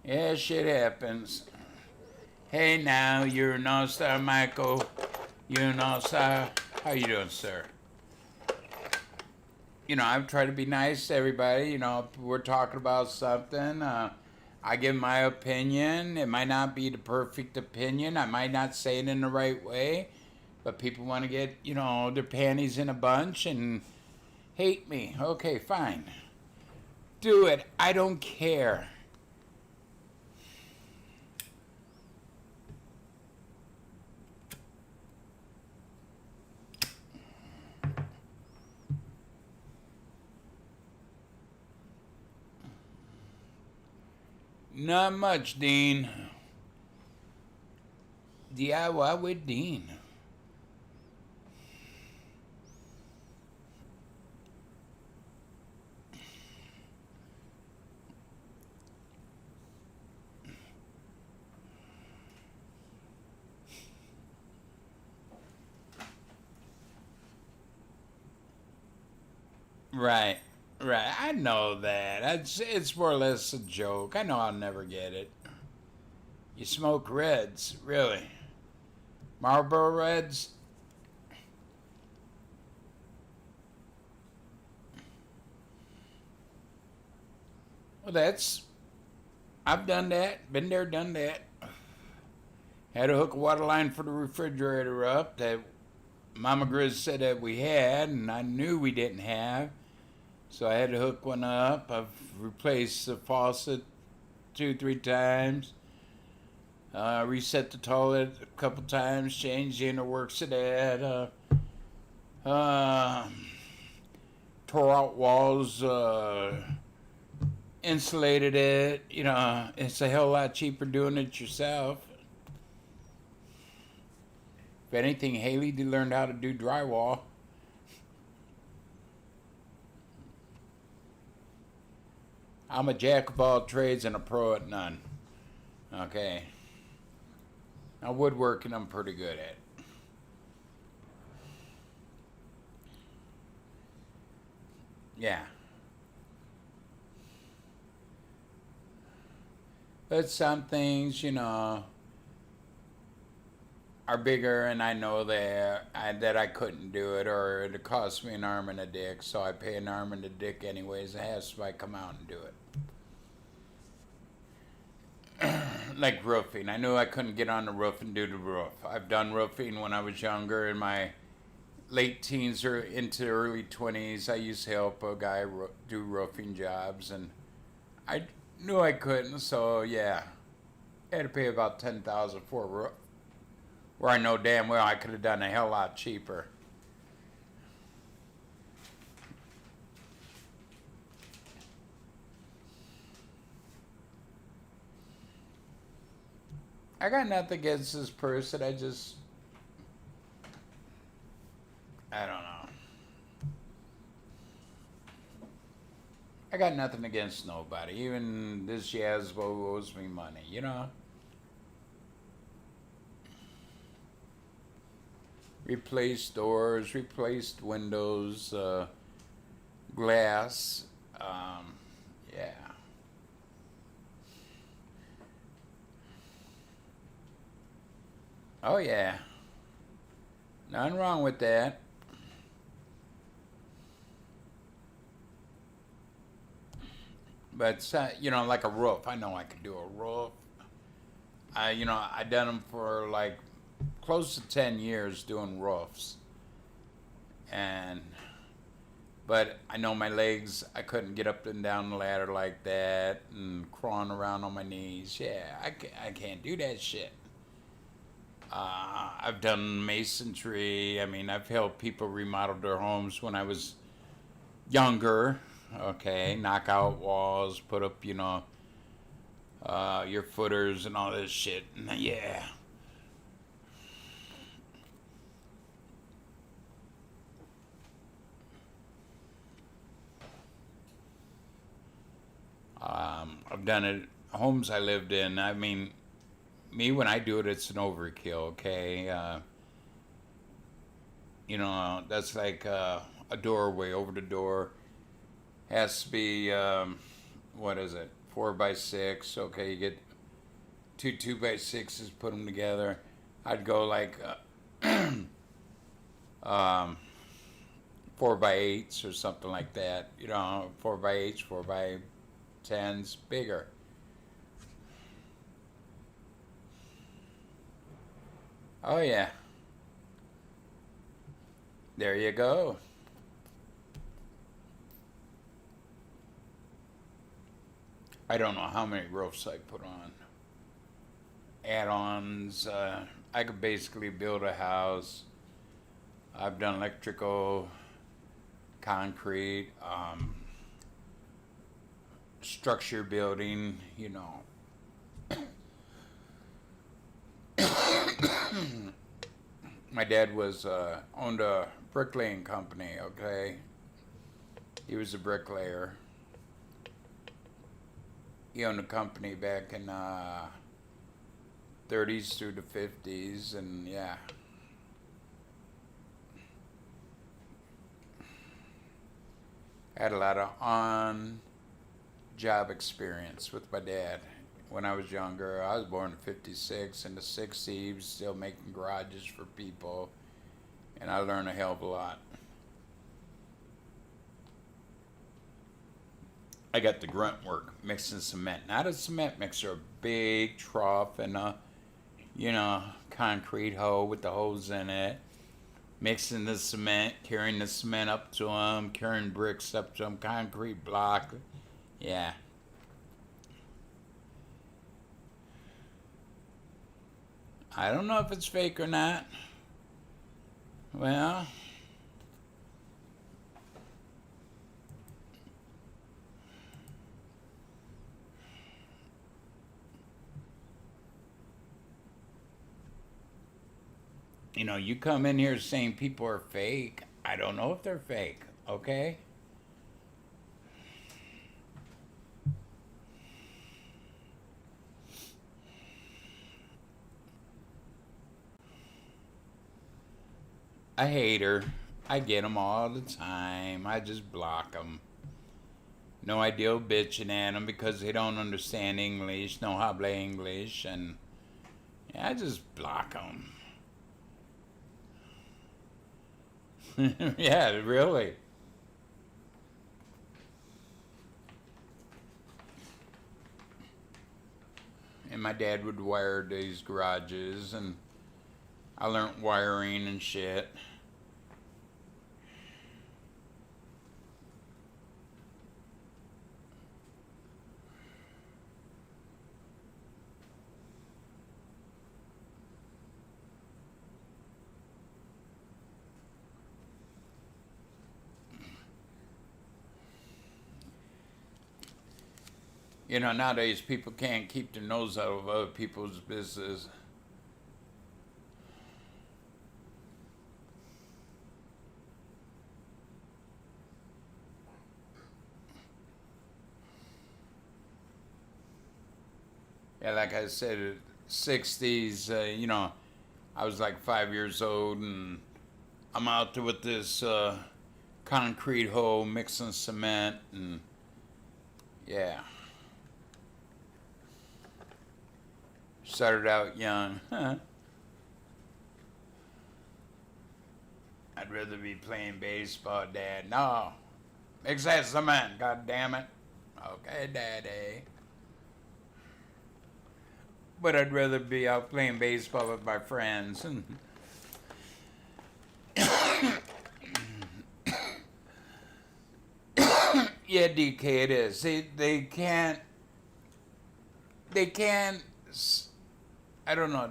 Yeah, shit happens. Hey now, you're an all-star, Michael. You're an all-star. How you doing, sir? You know, I've tried to be nice to everybody. You know, if we're talking about something. I give my opinion. It might not be the perfect opinion. I might not say it in the right way. But people want to get, you know, their panties in a bunch and hate me. Okay, fine. Do it. I don't care. Not much, Dean. DIY with Dean. Right. Right, I know that. It's more or less a joke. I know I'll never get it. You smoke Reds, really? Marlboro Reds? Well, I've done that. Been there, done that. Had to hook a water line for the refrigerator up that Mama Grizz said that we had, and I knew we didn't have. So I had to hook one up. I've replaced the faucet 2-3 times. Reset the toilet a couple times. Changed the inner works of that. Tore out walls. Insulated it. You know, it's a hell of a lot cheaper doing it yourself. If anything, Haley learned how to do drywall. I'm a jack of all trades and a pro at none. Okay. Now woodworking I'm pretty good at. Yeah. But some things, you know, are bigger, and I know that I couldn't do it, or it cost me an arm and a dick, so I pay an arm and a dick anyways. I have somebody come out and do it. Like roofing. I knew I couldn't get on the roof and do the roof. I've done roofing when I was younger. In my late teens or into early 20s, I used to help a guy do roofing jobs, and I knew I couldn't, so yeah. I had to pay about $10,000 for a roof, where I know damn well I could have done a hell lot cheaper. I got nothing against this person. I don't know. I got nothing against nobody. Even this Yazbo who owes me money, you know? Replaced doors, replaced windows, glass, yeah. Oh yeah. Nothing wrong with that. But, you know, like a roof. I know I could do a roof. You know, I done them for like close to 10 years doing roofs. But I know my legs, I couldn't get up and down the ladder like that and crawling around on my knees. Yeah, I can't do that shit. I've done masonry. I mean, I've helped people remodel their homes when I was younger. Okay, knock out walls, put up, you know, your footers and all this shit. Yeah. I've done it. Homes I lived in. I mean, me when I do it, it's an overkill. Okay, that's like a doorway over the door. Has to be what is it? 4x6. Okay, you get two 2x6s, put them together. I'd go like 4x8s or something like that. 4x8s, 4x10s, bigger. Oh yeah. There you go. I don't know how many roofs I put on. Add-ons. I could basically build a house. I've done electrical, concrete, structure building, My dad was owned a bricklaying company, okay? He was a bricklayer. He owned a company back in 30s through the 50s, and yeah. Had a lot of on-job experience with my dad. When I was younger, I was born in 56. In the 60s, he was still making garages for people, and I learned a hell of a lot. I got the grunt work, mixing cement. Not a cement mixer, a big trough and a, concrete hoe with the holes in it. Mixing the cement, carrying the cement up to them, carrying bricks up to them, concrete block. Yeah. I don't know if it's fake or not. Well, you come in here saying people are fake. I don't know if they're fake, okay? A hater. I get them all the time. I just block them. No idea bitching at them because they don't understand English, no habla English, and yeah, I just block them. Yeah, really. And my dad would wire these garages, and I learned wiring and shit. Nowadays people can't keep their nose out of other people's business. Yeah, like I said, 60s, I was like 5 years old, and I'm out there with this concrete hoe mixing cement, and yeah. Started out young. I'd rather be playing baseball, Dad. No. Mix that cement, god damn it. Okay, Daddy. But I'd rather be out playing baseball with my friends. Yeah, DK, it is. They can't, I don't know.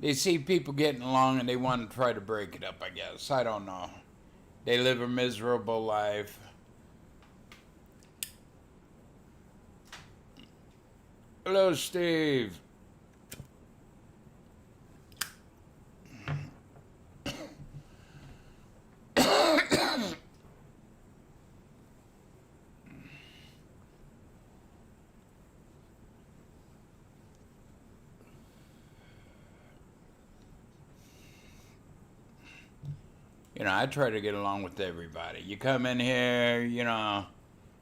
They see people getting along and they want to try to break it up, I guess. I don't know. They live a miserable life. Hello, Steve. I try to get along with everybody. You come in here,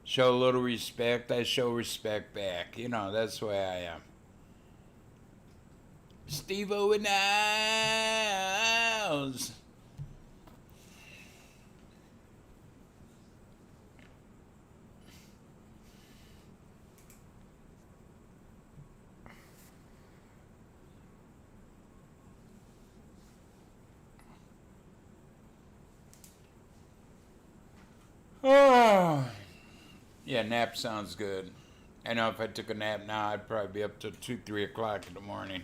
show a little respect, I show respect back. That's the way I am. Steve-O in the house. Oh. Yeah, nap sounds good. I know if I took a nap now, I'd probably be up till 2, 3 o'clock in the morning.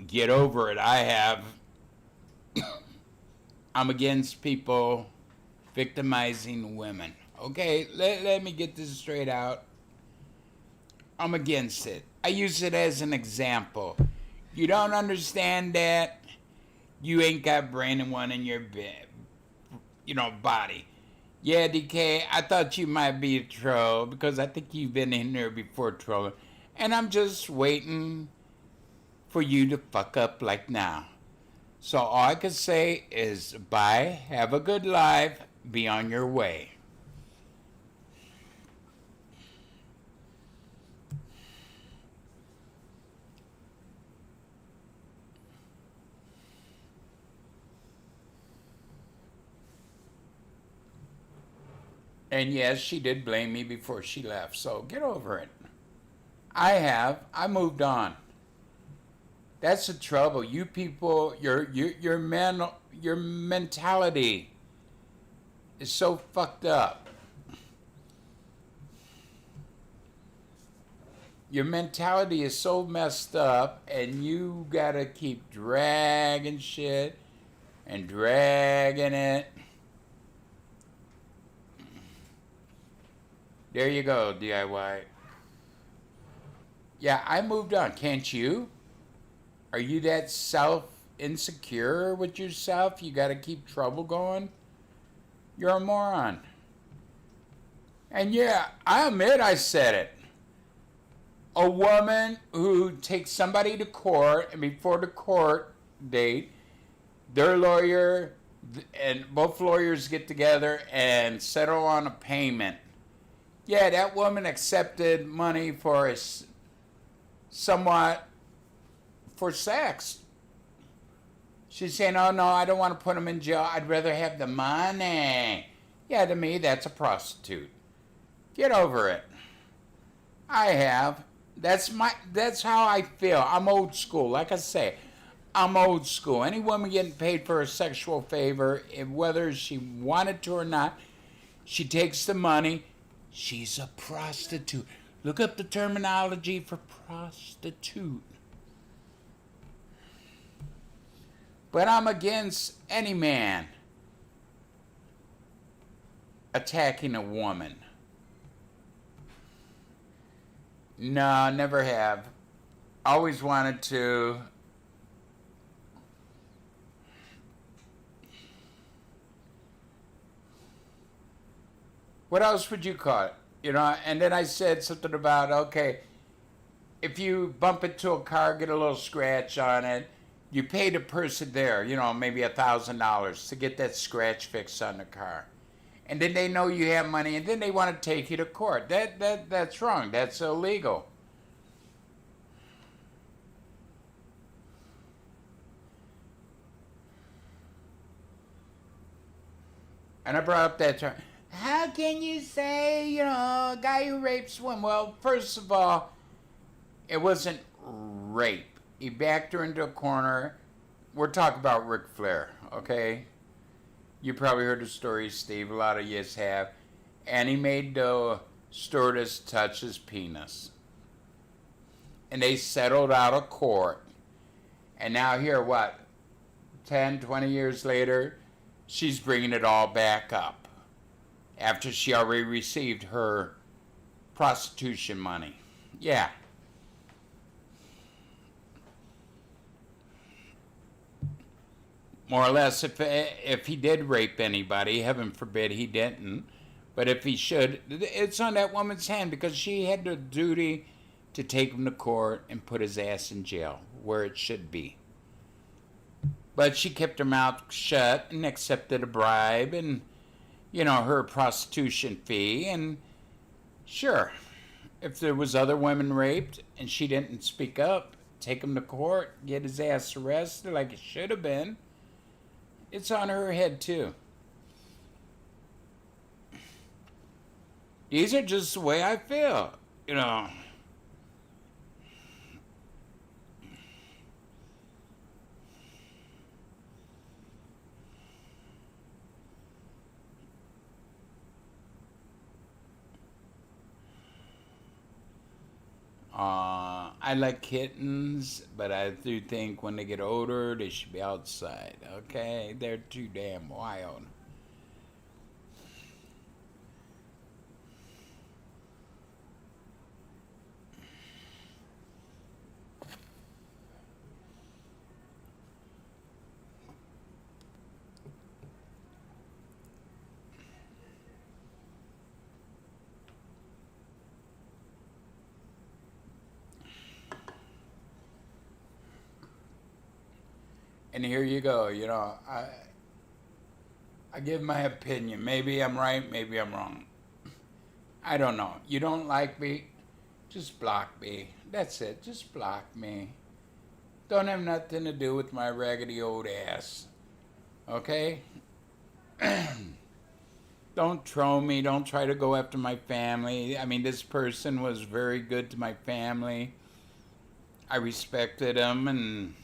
Get over it. I have. I'm against people victimizing women. Okay, let me get this straight out. I'm against it. I use it as an example. You don't understand that? You ain't got brain and one in your body. Yeah, DK, I thought you might be a troll because I think you've been in there before trolling. And I'm just waiting for you to fuck up like now. So all I can say is bye, have a good life, be on your way. And yes, she did blame me before she left, so get over it. I moved on. That's the trouble. You people, your mentality is so fucked up. Your mentality is so messed up, and you gotta keep dragging shit and dragging it. There you go, DIY. Yeah, I moved on. Can't you? Are you that insecure with yourself? You got to keep trouble going? You're a moron. And yeah, I admit I said it. A woman who takes somebody to court, and before the court date, their lawyer and both lawyers get together and settle on a payment. Yeah, that woman accepted money for for sex. She's saying, oh no, I don't want to put him in jail. I'd rather have the money. Yeah, to me, that's a prostitute. Get over it. I have. That's how I feel. I'm old school. Like I say, I'm old school. Any woman getting paid for a sexual favor, whether she wanted to or not, she takes the money. She's a prostitute. Look up the terminology for prostitute. But I'm against any man attacking a woman. No, never have. Always wanted to. What else would you call it? And then I said something about, okay, if you bump into a car, get a little scratch on it, you pay the person there, maybe $1,000 to get that scratch fixed on the car. And then they know you have money, and then they want to take you to court. That's wrong. That's illegal. And I brought up that term. How can you say, a guy who rapes women? Well, first of all, it wasn't rape. He backed her into a corner. We're talking about Ric Flair, okay? You probably heard the story, Steve. A lot of yous have. And he made the stewardess touch his penis. And they settled out of court. And now here, 10, 20 years later, she's bringing it all back up after she already received her prostitution money. Yeah. More or less, if he did rape anybody, heaven forbid he didn't, but if he should, it's on that woman's hand because she had the duty to take him to court and put his ass in jail where it should be. But she kept her mouth shut and accepted a bribe and, her prostitution fee. And sure, if there was other women raped and she didn't speak up, take him to court, get his ass arrested like it should have been, it's on her head too. These are just the way I feel, I like kittens, but I do think when they get older, they should be outside, okay? They're too damn wild. And here you go, I give my opinion. Maybe I'm right, maybe I'm wrong. I don't know. You don't like me? Just block me. That's it. Just block me. Don't have nothing to do with my raggedy old ass. Okay? Don't troll me. Don't try to go after my family. I mean, this person was very good to my family. I respected him, and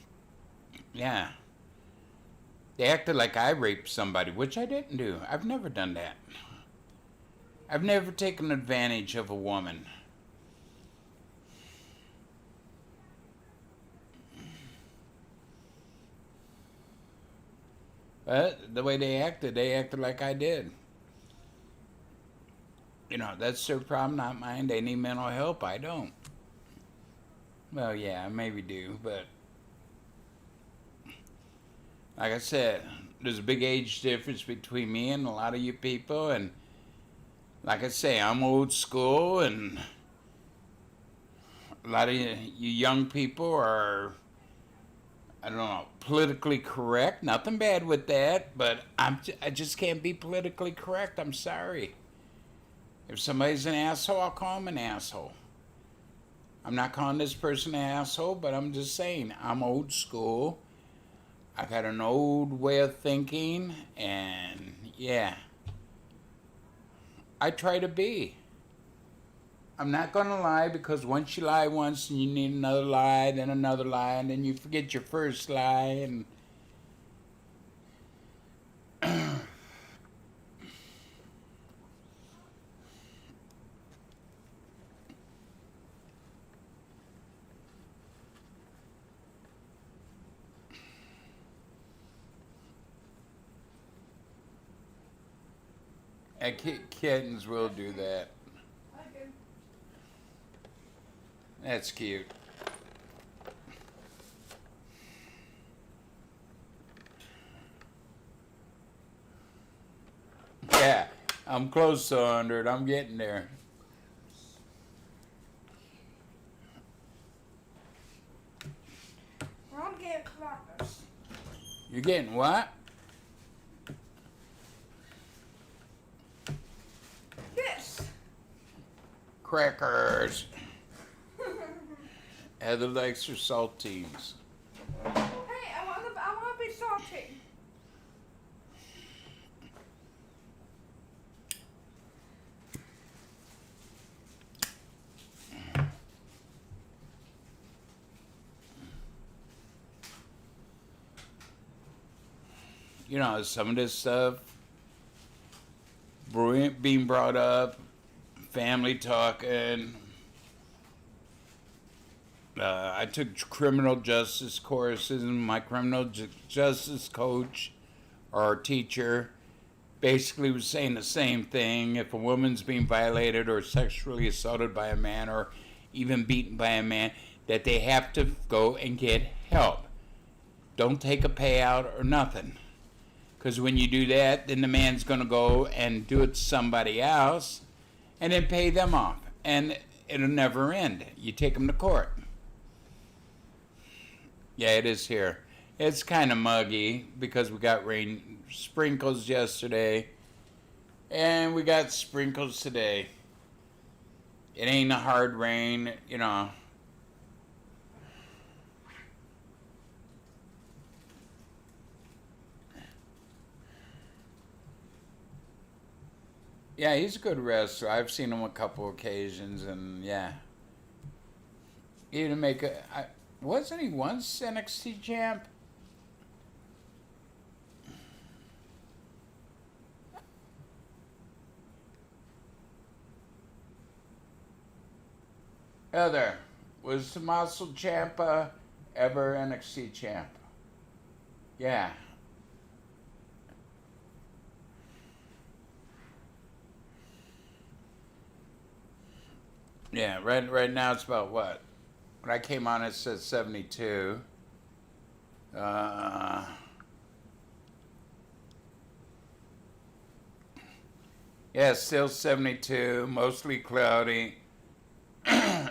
yeah. They acted like I raped somebody, which I didn't do. I've never done that. I've never taken advantage of a woman. But the way they acted like I did. That's their problem, not mine. They need mental help. I don't. Well, yeah, I maybe do, but like I said, there's a big age difference between me and a lot of you people, and like I say, I'm old school, and a lot of you young people are, I don't know, politically correct. Nothing bad with that, but I just can't be politically correct. I'm sorry. If somebody's an asshole, I'll call him an asshole. I'm not calling this person an asshole, but I'm just saying, I'm old school. I got an old way of thinking, and yeah. I try to be. I'm not going to lie, because once you lie once, and you need another lie, and then you forget your first lie, and kittens will do that. That's cute. Yeah, I'm close to 100. I'm getting there. Well, I'm getting crackers. You're getting what? This. Crackers. Heather likes her saltines. Hey, I want to be salty. you know, some of this stuff being brought up, family talking. I took criminal justice courses, and my criminal justice coach or teacher basically was saying the same thing. If a woman's being violated or sexually assaulted by a man or even beaten by a man, that they have to go and get help. Don't take a payout or nothing. Because when you do that, then the man's going to go and do it to somebody else and then pay them off. And it'll never end. You take them to court. Yeah, it is here. It's kind of muggy because we got rain sprinkles yesterday. And we got sprinkles today. It ain't a hard rain, you know. Yeah, he's a good wrestler. I've seen him a couple occasions, and yeah. He didn't make a... wasn't he once NXT champ? Heather, was Tommaso Ciampa ever NXT champ? Yeah. Yeah, right now it's about what? When I came on, it said 72. Yeah, still 72, mostly cloudy.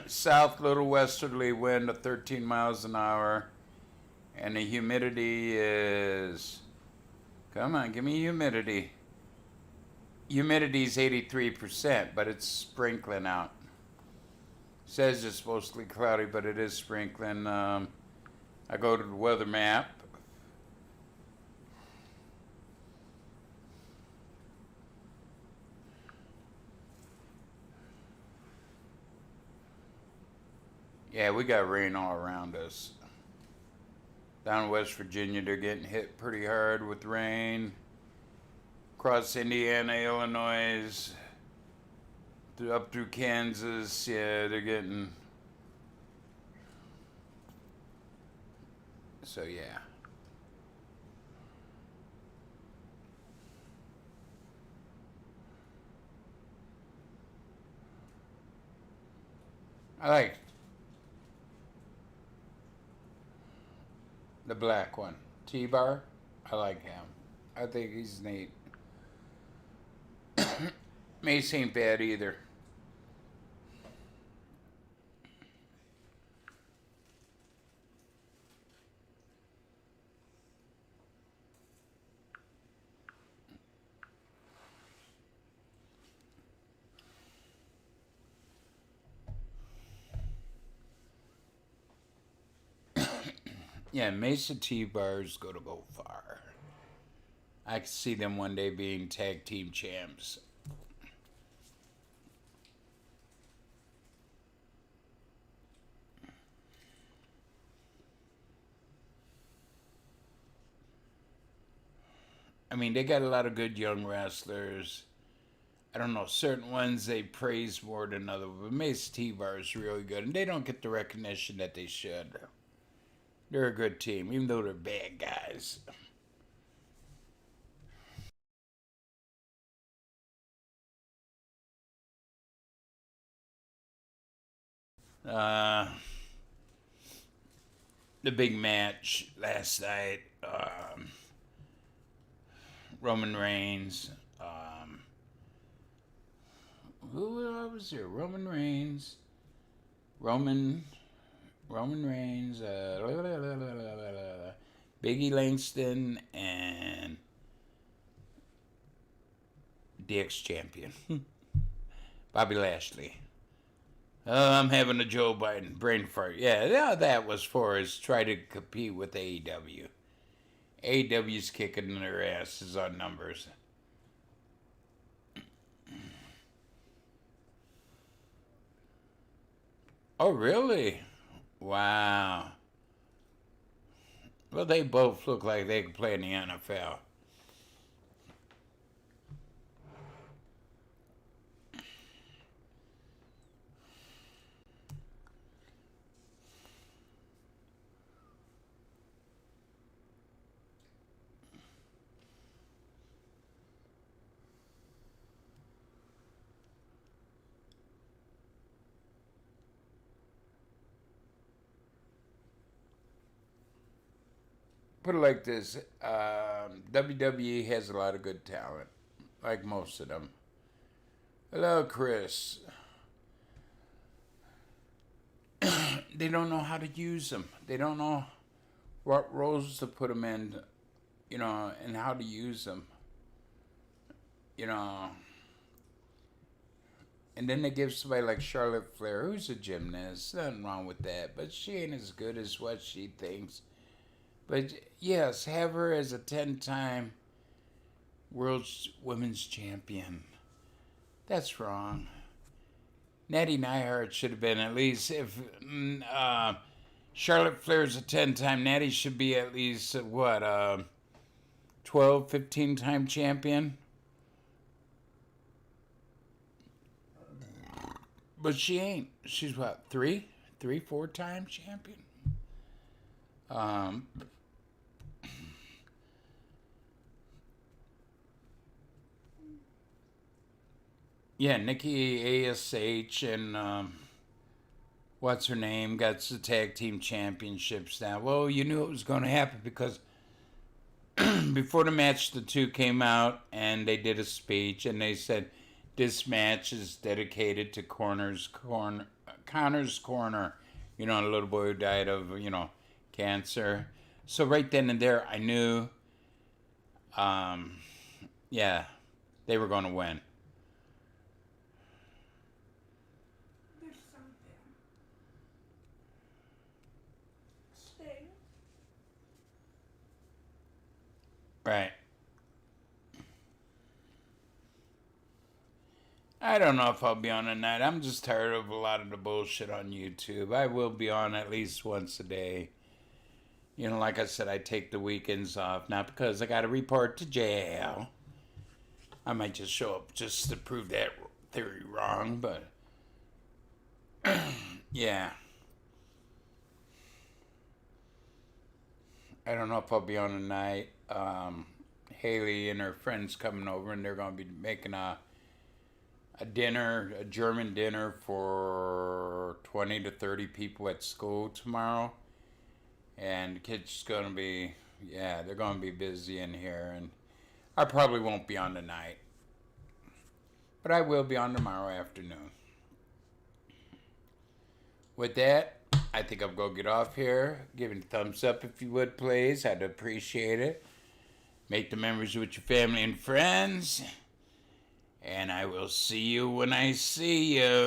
South little westerly wind of 13 miles an hour. And the humidity is... Come on, give me humidity. Humidity's 83%, but it's sprinkling out. Says it's mostly cloudy, but it is sprinkling. I go to the weather map. Yeah, we got rain all around us. Down in West Virginia, they're getting hit pretty hard with rain. Across Indiana, Illinois, up through Kansas, yeah, they're getting... So, yeah. I like the black one. T-Bar, I like him. I think he's neat. Mace ain't bad either. Yeah, Mesa T-Bars go far. I could see them one day being tag team champs. I mean, they got a lot of good young wrestlers. I don't know, certain ones they praise more than others, but Mesa T-Bar is really good, and they don't get the recognition that they should. They're a good team, even though they're bad guys. The big match last night, Roman Reigns. Who was there? Roman Reigns. Roman Reigns. Biggie Langston and DX champion. Bobby Lashley. I'm having a Joe Biden brain fart. Yeah, that was for us try to compete with AEW. AEW's kicking their asses on numbers. Oh, really? Wow. Well, they both look like they could play in the NFL. put it like this: WWE has a lot of good talent, like most of them. Hello, Chris. They don't know how to use them. They don't know what roles to put them in, and how to use them. You know. And then they give somebody like Charlotte Flair, who's a gymnast. Nothing wrong with that. But she ain't as good as what she thinks. But yes, have her as a 10-time world women's champion. That's wrong. Natty Neihart should have been at least, if Charlotte Flair's a 10-time, Natty should be at least, 12, 15-time champion? But she ain't. She's what, 4-time champion? Yeah, Nikki ASH and what's her name got the tag team championships now. Well, you knew it was going to happen because before the match, the two came out and they did a speech and they said this match is dedicated to Connor's Corner. You know, the little boy who died of cancer. So right then and there, I knew, yeah, they were going to win. There's something. Sting. Right. I don't know if I'll be on tonight. I'm just tired of a lot of the bullshit on YouTube. I will be on at least once a day. You know, like I said, I take the weekends off. Not because I got to report to jail. I might just show up just to prove that theory wrong, but yeah. I don't know if I'll be on tonight. Haley and her friends coming over, and they're going to be making a dinner, a German dinner for 20 to 30 people at school tomorrow. And the kids going to be, they're going to be busy in here. And I probably won't be on tonight. But I will be on tomorrow afternoon. With that, I think I'll go get off here. Give it a thumbs up if you would, please. I'd appreciate it. Make the memories with your family and friends. And I will see you when I see you.